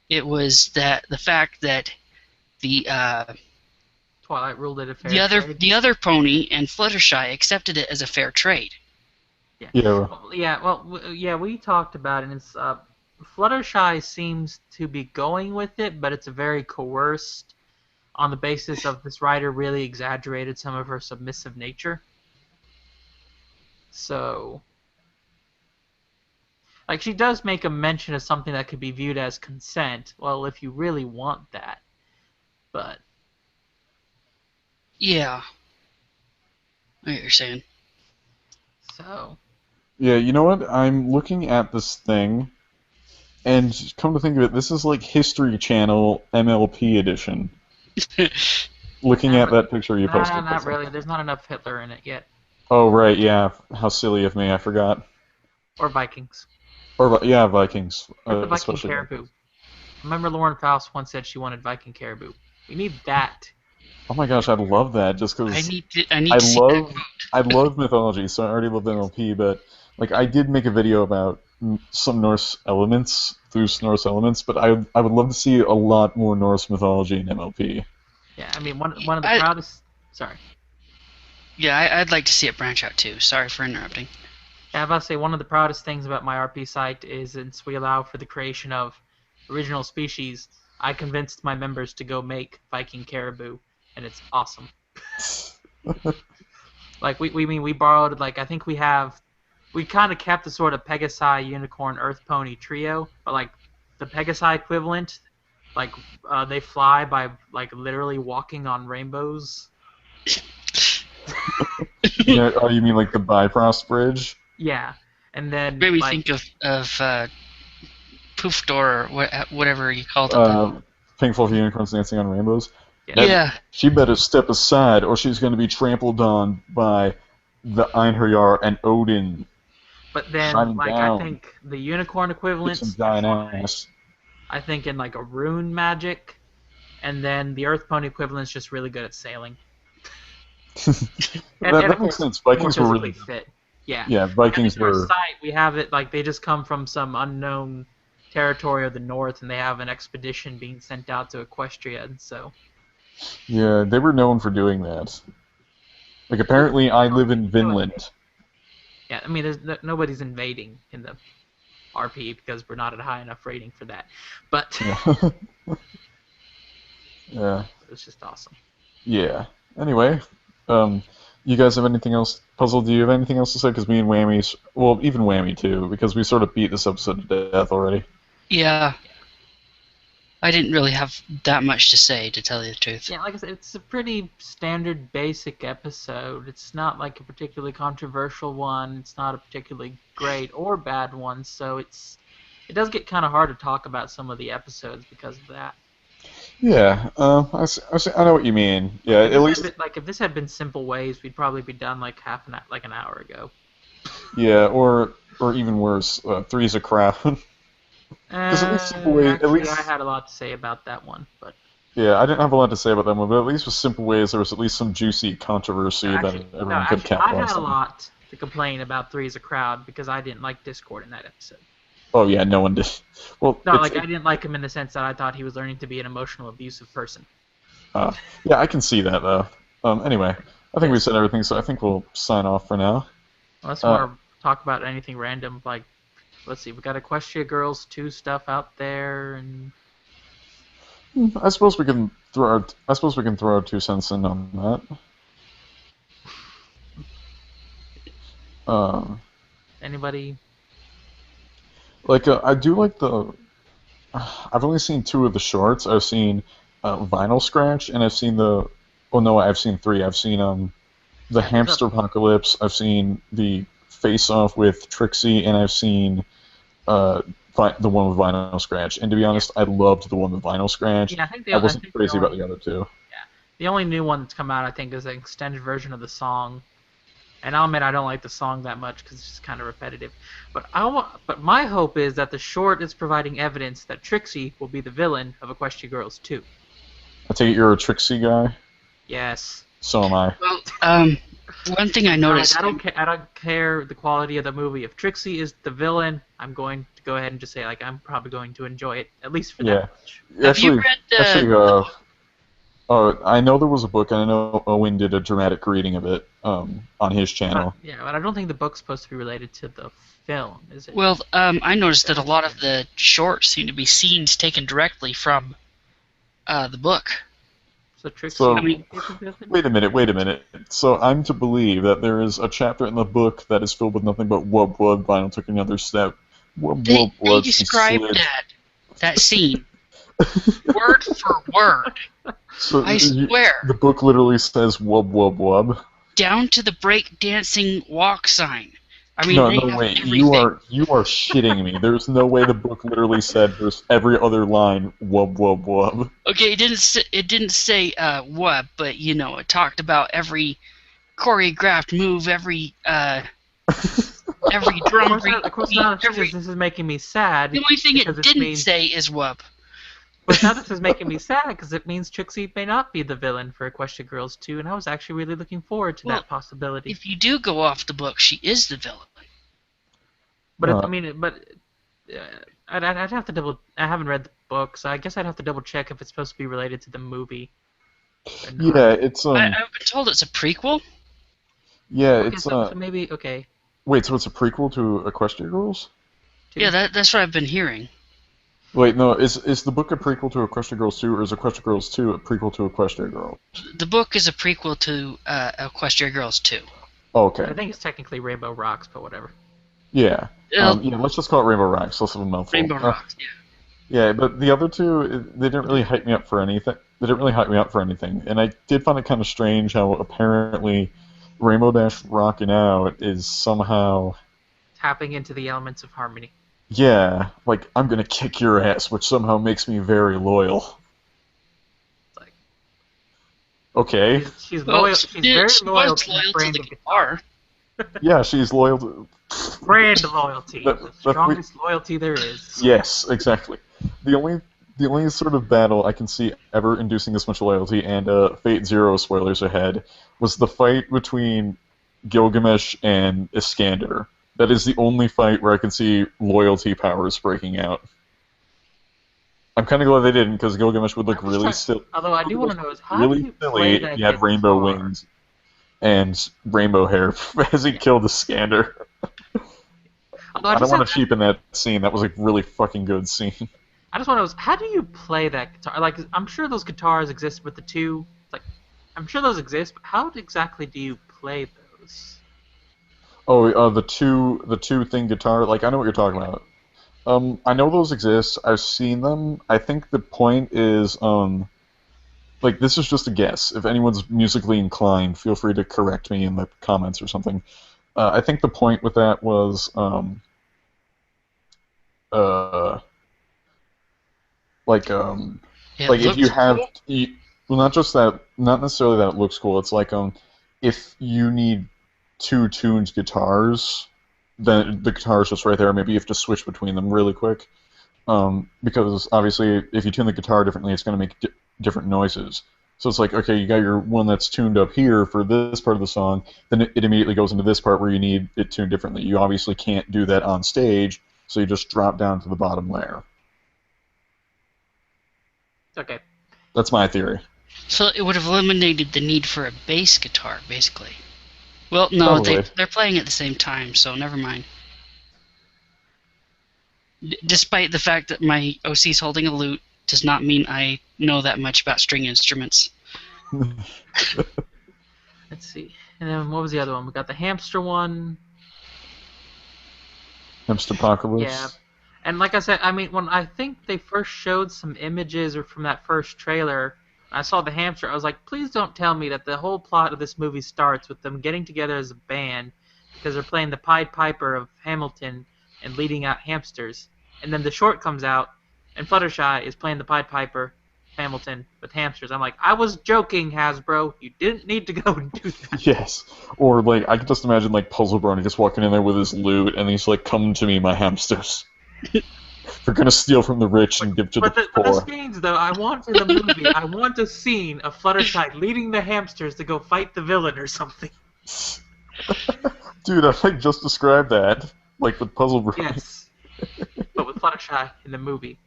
It was that the fact that the Twilight ruled it a fair trade. the other pony and Fluttershy accepted it as a fair trade. Yeah. We talked about it. And it's Fluttershy seems to be going with it, but it's a very coerced on the basis of this writer really exaggerated some of her submissive nature. So, like, she does make a mention of something that could be viewed as consent. Well, if you really want that, but Yeah. I know what you're saying. so. Yeah, you know what? I'm looking at this thing, and come to think of it, this is like History Channel MLP edition. Looking at that picture you posted. Not really. There's not enough Hitler in it yet. Oh, right, yeah. How silly of me, I forgot. Or Vikings. Or, yeah, Vikings. Or the Viking Especially. caribou. Remember Lauren Faust once said she wanted Viking caribou. We need that. Oh my gosh, I'd love that, just because I need to see that. I love mythology, so I already love MLP, but like I did make a video about some Norse elements, loose Norse elements, but I would love to see a lot more Norse mythology in MLP. Yeah, I mean, one of the proudest... Sorry. Yeah, I'd like to see it branch out too. Sorry for interrupting. Yeah, I was about to say, one of the proudest things about my RP site is since we allow for the creation of original species, I convinced my members to go make Viking caribou, and it's awesome. Like, we borrowed, like, I think we kind of kept the sort of Pegasi, Unicorn, Earth Pony trio, but, like, the Pegasi equivalent, like, they fly by, like, literally walking on rainbows. Yeah, oh, you mean like the Bifrost Bridge? Yeah, and then Made me like, think of Poofdor or whatever you called it. Pink Fluffy Unicorns Dancing on Rainbows? Yeah. She better step aside, or she's going to be trampled on by the Einherjar and Odin. but then shining like down. I think the unicorn With equivalents, some dying ass. I think in like a rune magic, and then the Earth Pony equivalent's just really good at sailing. And That of makes course, sense. Vikings more were physically really... fit. Yeah. Yeah, Vikings I think our were... site, we have it like they just come from some unknown territory of the north, and they have an expedition being sent out to Equestria, and so. Yeah, they were known for doing that. Like, apparently I live in Vinland. Yeah, I mean, nobody's invading in the RP because we're not at a high enough rating for that. But Yeah. Yeah. it's just awesome. Yeah. Anyway, you guys have anything else? Puzzle, do you have anything else to say? Because me and Whammy, well, even Whammy too, because we sort of beat this episode to death already. Yeah. I didn't really have that much to say, to tell you the truth. Yeah, like I said, it's a pretty standard, basic episode. It's not like a particularly controversial one. It's not a particularly great or bad one. So it does get kind of hard to talk about some of the episodes because of that. Yeah, I know what you mean. Yeah, at least... Like if this had been Simple Ways, we'd probably be done like an hour ago. Yeah, or even worse, Three's a Crowd. 'Cause at least Simple Ways- Actually, at least- I had a lot to say about that one, but Yeah, I didn't have a lot to say about that one, but at least with Simple Ways, there was at least some juicy No, controversy that no, everyone could actually, I had capitalize a on. lot to complain about Three as a Crowd because I didn't like Discord in that episode. Oh yeah, no one did. Well, No, like I didn't like him in the sense that I thought he was learning to be an emotional, abusive person. uh, yeah, I can see that though. Anyway, I think we Yes. said everything, so I think we'll sign off for now. Unless you Uh, want to talk about anything random, like let's see, we got Equestria Girls 2 stuff out there, and I suppose we can throw our 2 cents in on that. Um, anybody. I do like the. I've only seen 2 of the shorts. I've seen Vinyl Scratch, and I've seen the. Oh no, I've seen 3. I've seen the Yeah, there's Hamster Apocalypse. I've seen the Face Off with Trixie, and I've seen uh, the one with Vinyl Scratch. And to be honest, I loved the one with Vinyl Scratch. Yeah, I think I I wasn't think crazy about the other 2. the only new one that's come out, I think, is an extended version of the song. And I'll admit I don't like the song that much because it's just kind of repetitive. But my hope is that the short is providing evidence that Trixie will be the villain of Equestria Girls 2. I take it you're a Trixie guy. Yes. So am I. Well, one thing I noticed. I don't care the quality of the movie. If Trixie is the villain, I'm going to go ahead and just say I'm probably going to enjoy it at least for Yeah. that much. Have you read the Oh, I know there was a book, and I know Owen did a dramatic reading of it on his channel. But I don't think the book's supposed to be related to the film, is it? Well, I noticed that a lot of the shorts seem to be scenes taken directly from the book. So Trixie. So- I mean, is the villain? Wait a minute. So I'm to believe that there is a chapter in the book that is filled with nothing but wub wub. Vinyl took another step. Wub They wub wub. she described slid. that scene word for word, So I swear. The book literally says wub wub wub. down to the break dancing walk sign. I mean, No, they no have way. everything. You are shitting me. There's no way the book literally said there's every other line wub wub wub. Okay, it didn't say what, but it talked about every choreographed move, every drum beat. Of course not. This is making me sad. The only thing it because didn't means- say is whoop. But now this is making me sad because it means Trixie may not be the villain for Equestria Girls 2, and I was actually really looking forward to Well, that possibility. If you do go off the book, she is the villain. But Uh, I'd have to double. I haven't read the book, so I guess I'd have to double check if it's supposed to be related to the movie. or not. Yeah, it's I've been told it's a prequel. yeah, Okay, it's so maybe okay. wait, so it's a prequel to Equestria Girls? Two. Yeah, that's what I've been hearing. Wait, no, is the book a prequel to Equestria Girls 2, or is Equestria Girls 2 a prequel to Equestria Girls? The book is a prequel to Equestria Girls 2. Oh, I okay. think it's technically Rainbow Rocks, but whatever. Yeah. Uh, Yeah, let's just call it Rainbow Rocks. Less of a mouthful. Rainbow Rocks. Yeah. Yeah, but the other 2, they didn't really hype me up for anything. They didn't really hype me up for anything, and I did find it kind of strange how apparently Rainbow Dash Rockin' Out is somehow, Tapping into the elements of harmony. yeah, like I'm gonna kick your ass, which somehow makes me very loyal. It's like Okay, she's Well, loyal. She's very she loyal was to loyal that to brand the of guitar. yeah, she's loyal to. brand loyalty. That- The that- strongest loyalty there is. Yes, exactly. The only sort of battle I can see ever inducing this much loyalty, and Fate Zero spoilers ahead, was the fight between Gilgamesh and Iskander. That is the only fight where I can see loyalty powers breaking out. I'm kind of glad they didn't, because Gilgamesh would look I'm just really trying- still, Although I do want to know is how do really you play silly that if you had rainbow guitar? wings and rainbow hair as he killed Iskander. Although I don't want have- to cheapen that scene. That was a really fucking good scene. I just want to know, how do you play that guitar? Like, I'm sure those guitars exist with the two. Like, I'm sure those exist, but how exactly do you play those? Oh, the two thing guitar. Like I know what you're talking about. I know those exist. I've seen them. I think the point is, like this is just a guess. If anyone's musically inclined, feel free to correct me in the comments or something. I think the point with that was, like It like if you looks have cool. well, not just that, not necessarily that it looks cool. It's like if you need two tuned guitars, then the guitar is just right there. Maybe you have to switch between them really quick. because obviously if you tune the guitar differently, it's going to make different noises. So it's like, okay, you got your one that's tuned up here for this part of the song, then it immediately goes into this part where you need it tuned differently. You obviously can't do that on stage, so you just drop down to the bottom layer. Okay. That's my theory. So it would have eliminated the need for a bass guitar, basically. Well, no, Probably. they're playing at the same time, so never mind. Despite the fact that my OC's holding a lute, does not mean I know that much about string instruments. Let's see. And then what was the other one? We got the hamster one. Hamsterpocalypse. Yeah. And like I said, I mean, when I think they first showed some images or from that first trailer, I saw the hamster, I was like, please don't tell me that the whole plot of this movie starts with them getting together as a band because they're playing the Pied Piper of Hamilton and leading out hamsters. And then the short comes out, and Fluttershy is playing the Pied Piper Hamilton with hamsters. I'm like, I was joking, Hasbro. You didn't need to go and do that. Yes. Or, like, I can just imagine, like, Puzzle Brony just walking in there with his lute, and he's like, come to me, my hamsters. We're going to steal from the rich and give to the But poor. the scenes, though, I want in the movie, I want a scene of Fluttershy leading the hamsters to go fight the villain or something. Dude, I like just described that. Like, with Puzzle Brony. Yes. But with Fluttershy in the movie.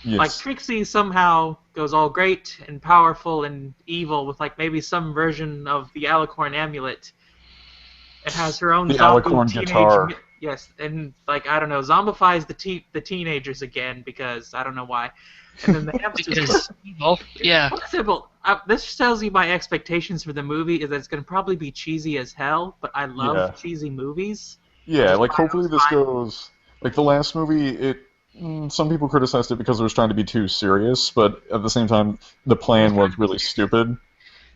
Yes. Like, Trixie somehow goes all great and powerful and evil with, like, maybe some version of the Alicorn amulet. It has her own The zombie Alicorn teenage... guitar. Yes, and, like, I don't know, zombifies the teenagers again because I don't know why. And then the hamsters... Because evil, yeah. Possible. This tells you my expectations for the movie is that it's going to probably be cheesy as hell, but I love cheesy movies. Yeah, like, Fine, hopefully this fine. goes... Like, the last movie, some people criticized it because it was trying to be too serious, but at the same time, the plan was really stupid.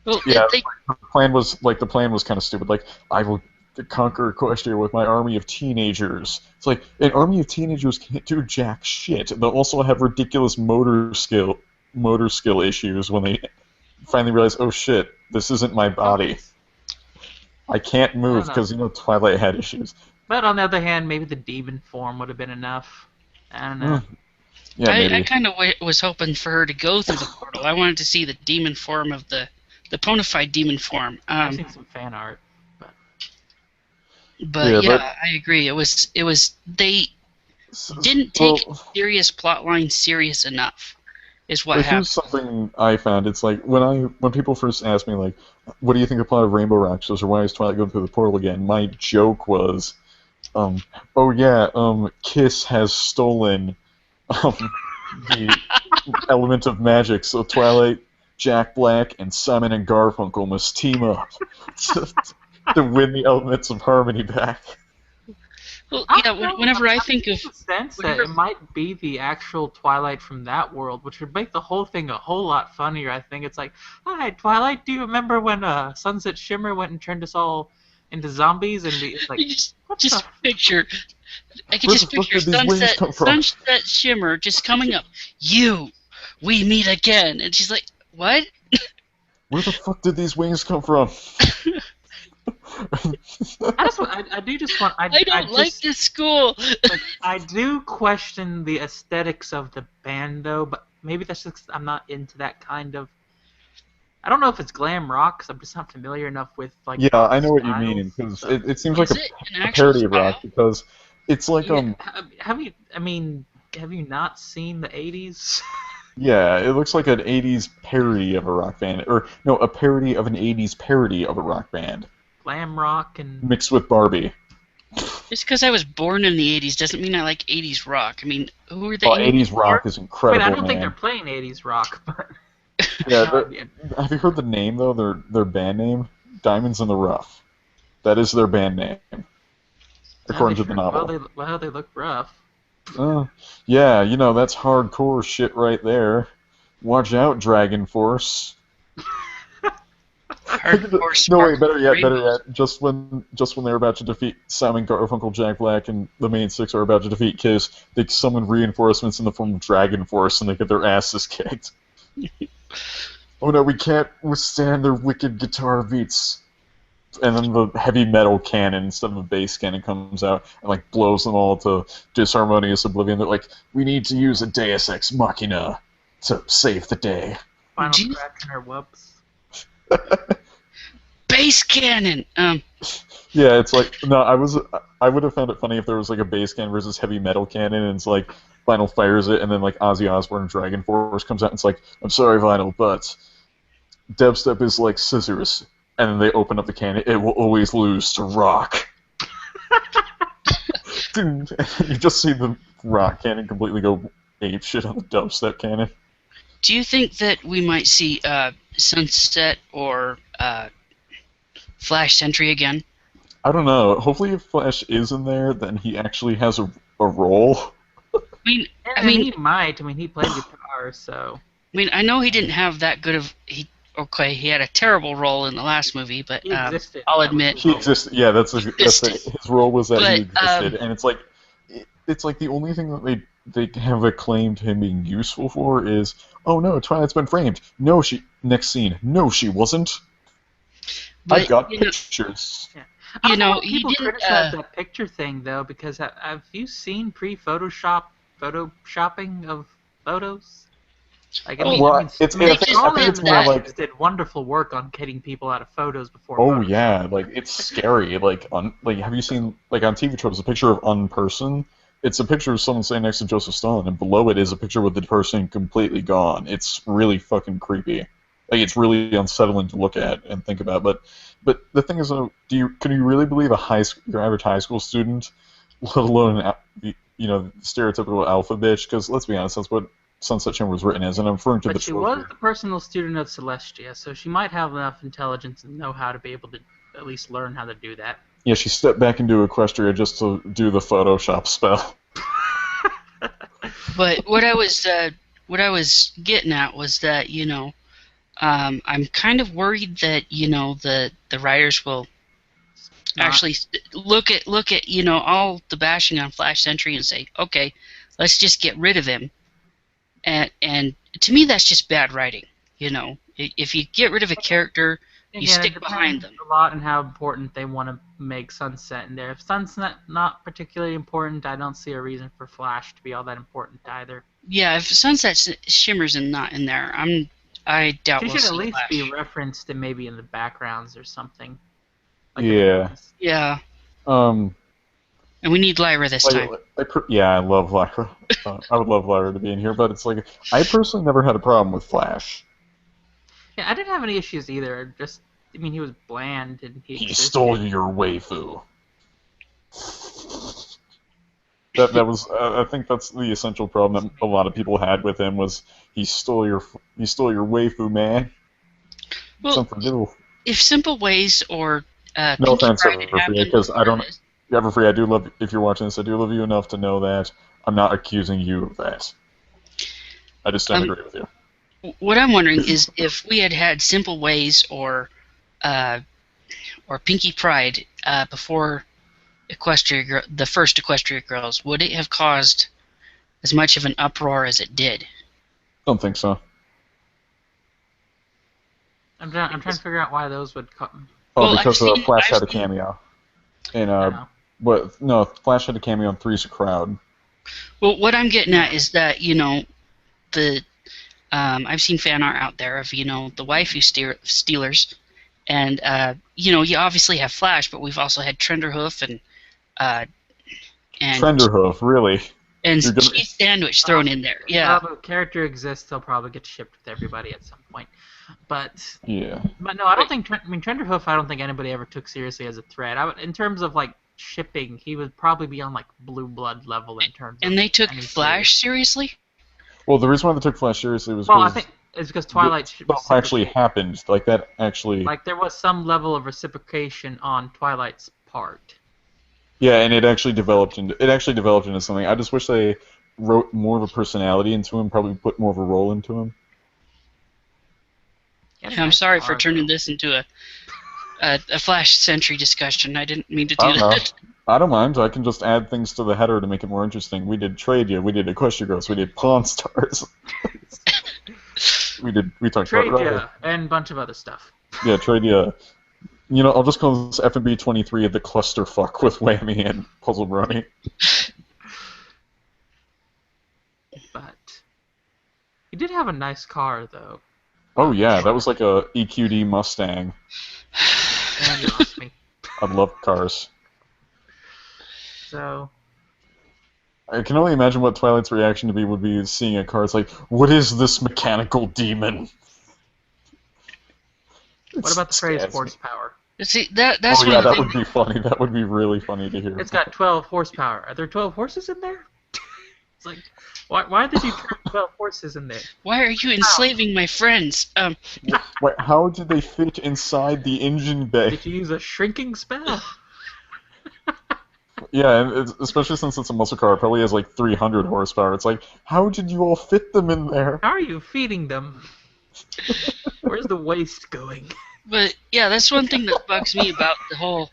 Well, Yeah, they, the plan was kind of stupid. Like, I will conquer Equestria with my army of teenagers. It's like, an army of teenagers can't do jack shit. They'll also have ridiculous motor skill issues when they finally realize, oh shit, this isn't my body. I can't move because, Twilight had issues. But on the other hand, maybe the demon form would have been enough. I don't know. Yeah, maybe. I kind of was hoping for her to go through the portal. I wanted to see the demon form of the Ponified demon form. I've seen some fan art. But I agree. It was they didn't take serious plotline serious enough. Is what happened. Here's something I found. It's like when people first asked me, like, what do you think of the plot of Rainbow Rock Shows, or why is Twilight going through the portal again? My joke was, Kiss has stolen the element of magic, so Twilight, Jack Black, and Simon and Garfunkel must team up to win the elements of harmony back. Well, yeah, whenever I think of... sense that it might be the actual Twilight from that world, which would make the whole thing a whole lot funnier, I think. It's like, hi, Twilight, do you remember when Sunset Shimmer went and turned us all into zombies? And it's like, just picture... I can Where just the fuck picture did these wings come from? Sunset Shimmer just coming up. We meet again. And she's like, what? Where the fuck did these wings come from? I don't like this school. I do question the aesthetics of the band, though, but maybe that's just I'm not into that kind of... I don't know if it's glam rock, because I'm just not familiar enough with, like... Yeah, I know what you styles, mean, because so- it seems like Is a it an actual parody of style? rock, because it's like, Have you not seen the 80s? yeah, it looks like an 80s parody of a rock band, or, no, a parody of an 80s parody of a rock band, Glam rock and... mixed with Barbie. Just because I was born in the 80s doesn't mean I like 80s rock. I mean, who are the Oh, 80s rock is Wait, incredible, I don't think man. they're playing 80s rock, but... Yeah, have you heard the name, though, their band name? Diamonds in the Rough. That is their band name, according to the novel. Well, they look rough. Yeah, that's hardcore shit right there. Watch out, Dragon hardcore Force. No, wait, better yet. Just when they're about to defeat Simon Garfunkel, Jack Black, and the main six are about to defeat Kiss, they summon reinforcements in the form of Dragon Force, and they get their asses kicked. Oh no, we can't withstand their wicked guitar beats. and then the heavy metal cannon instead of a bass cannon comes out and like blows them all to disharmonious oblivion. They're like, we need to use a Deus Ex Machina to save the day. Final Jeez. scratch in her whoops. Bass cannon. Yeah, it's like no, I would have found it funny if there was like a bass cannon versus heavy metal cannon, and it's like Vinyl fires it, and then like Ozzy Osbourne Dragon Force comes out, and it's like, I'm sorry, Vinyl, but dubstep is like scissors, and then they open up the cannon. It will always lose to rock. Dude, you just see the rock cannon completely go ape shit on the dubstep cannon. Do you think that we might see Sunset or Flash Sentry again? I don't know. Hopefully, if Flash is in there, then he actually has a role. He might. I mean, he played guitar, so. I mean, I know he didn't have that good of he had a terrible role in the last movie, but He existed. I'll That was admit his He role. existed. Yeah, that's it. His role was that he But, existed, and it's like the only thing that they have acclaimed him being useful for is, oh no, Twilight's been framed. No, next scene. No, she wasn't. I got pictures. Yeah. You I don't know, why he people didn't, criticize that picture thing though, because have you seen photoshopping of photos? Like, I mean, Well, I mean, it's- I mean, I think- all I think it's them more guys like- did wonderful work on getting people out of photos before. Oh Photoshop. yeah, like it's scary. Like have you seen like on TV tropes a picture of unperson? It's a picture of someone standing next to Joseph Stalin, and below it is a picture with the person completely gone. It's really fucking creepy. Like it's really unsettling to look at and think about. But the thing is, can you really believe your average high school student, let alone stereotypical alpha bitch? Because let's be honest, that's what Sunset Chamber was written as, and I'm referring to But the she trope was here. the personal student of Celestia, so she might have enough intelligence and know how to be able to at least learn how to do that. Yeah, she stepped back into Equestria just to do the Photoshop spell. But what I was getting at was that I'm kind of worried that the writers will actually look at all the bashing on Flash Sentry and say, okay, let's just get rid of him. And to me, that's just bad writing. If you get rid of a character, you Again, stick it behind depends them. a lot on how important they want to make Sunset in there. If Sunset not particularly important, I don't see a reason for Flash to be all that important either. Yeah, if Sunset Shimmer's not in there, I doubt She we'll should at see least Flash. be referenced and maybe in the backgrounds or something. Like Yeah. Yeah, Um, and we need Lyra this time. I love Lyra. I would love Lyra to be in here, but it's like I personally never had a problem with Flash. Yeah, I didn't have any issues either. Just, I mean, he was bland and He existed. stole your waifu. That was I think that's the essential problem that a lot of people had with him was he stole your waifu, man. It's Well, unforgivable. if Simple Ways or No Pinkie offense, Pride had Everfree, happened because I don't. before this- Everfree, I do love. If you're watching this, I do love you enough to know that I'm not accusing you of that. I just don't agree with you. What I'm wondering is if we had had Simple Ways or Pinkie Pride before the first Equestria Girls, would it have caused as much of an uproar as it did? Don't think so. I'm trying to figure out why those would come. Oh, Well, because I've seen- Flash I've had a seen- cameo. And No. Flash had a cameo in Three's a Crowd. Well, what I'm getting at is that I've seen fan art out there of the waifu stealers, and you obviously have Flash, but we've also had Trenderhoof and Trenderhoof, really? and You're gonna- Cheese Sandwich thrown in there. Yeah, If the character exists, they'll probably get shipped with everybody at some point. But Yeah. no, I don't think. Trenderhoof, I don't think anybody ever took seriously as a threat. In terms of like shipping, he would probably be on like Blue Blood level in terms. and of they took any Flash seriously. Well, the reason why they took Flash seriously was Well, I because think it's because Twilight stuff actually happened. Like that actually. like there was some level of reciprocation on Twilight's part. Yeah, and it actually developed into something. I just wish they wrote more of a personality into him. Probably put more of a role into him. Yeah, I'm nice sorry for car, turning though. this into a Flash Sentry discussion. I didn't mean to I do don't know. that. I don't mind. I can just add things to the header to make it more interesting. We did Tradia, we did Equestria Girls, we did Pawn Stars. we talked about Tradia and a bunch of other stuff. Yeah, Tradia. I'll just call this FMB 23 the clusterfuck with Whammy and Puzzle Brony. But he did have a nice car, though. Oh yeah, that was like a EQD Mustang. And you lost me. I love cars. So, I can only imagine what Twilight's reaction to be would be seeing a car. It's like, what is this mechanical demon? what about the phrase Scares me. horsepower? See, that's Oh one yeah, of the that things. would be funny. That would be really funny to hear. It's got 12 horsepower. Are there 12 horses in there? It's like, why did you turn 12 horses in there? Why are you enslaving my friends? Wait, how did they fit inside the engine bay? Did you use a shrinking spell? Yeah, and especially since it's a muscle car, it probably has like 300 horsepower. It's like, how did you all fit them in there? How are you feeding them? Where's the waste going? But yeah, that's one thing that bugs me about the whole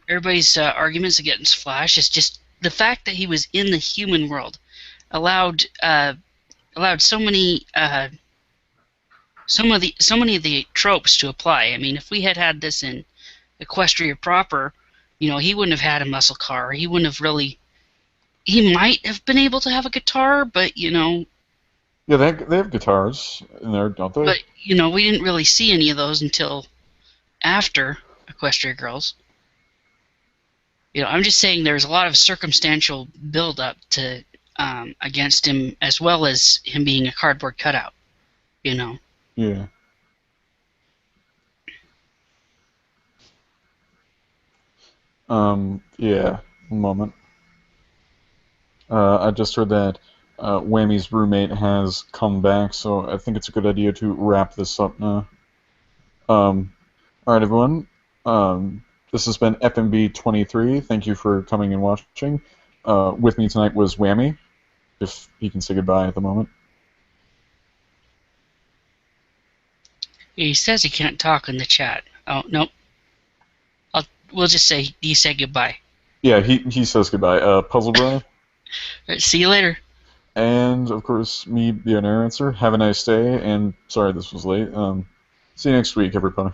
everybody's arguments against Flash is just the fact that he was in the human world allowed so many of the tropes to apply. I mean, if we had this in Equestria proper, he wouldn't have had a muscle car. He wouldn't have really. He might have been able to have a guitar, but Yeah, they have guitars in there, don't they? But we didn't really see any of those until after Equestria Girls. I'm just saying there's a lot of circumstantial build-up to against him, as well as him being a cardboard cutout. Yeah. Yeah. One moment. I just heard that Whammy's roommate has come back, so I think it's a good idea to wrap this up now. Alright, everyone. This has been FMB 23. Thank you for coming and watching. With me tonight was Whammy, if he can say goodbye at the moment. He says he can't talk in the chat. Oh, nope. We'll just say he said goodbye. Yeah, he says goodbye. Puzzle Bro. All right, see you later. And, of course, me, the answer. Have a nice day, and sorry this was late. See you next week, everybody.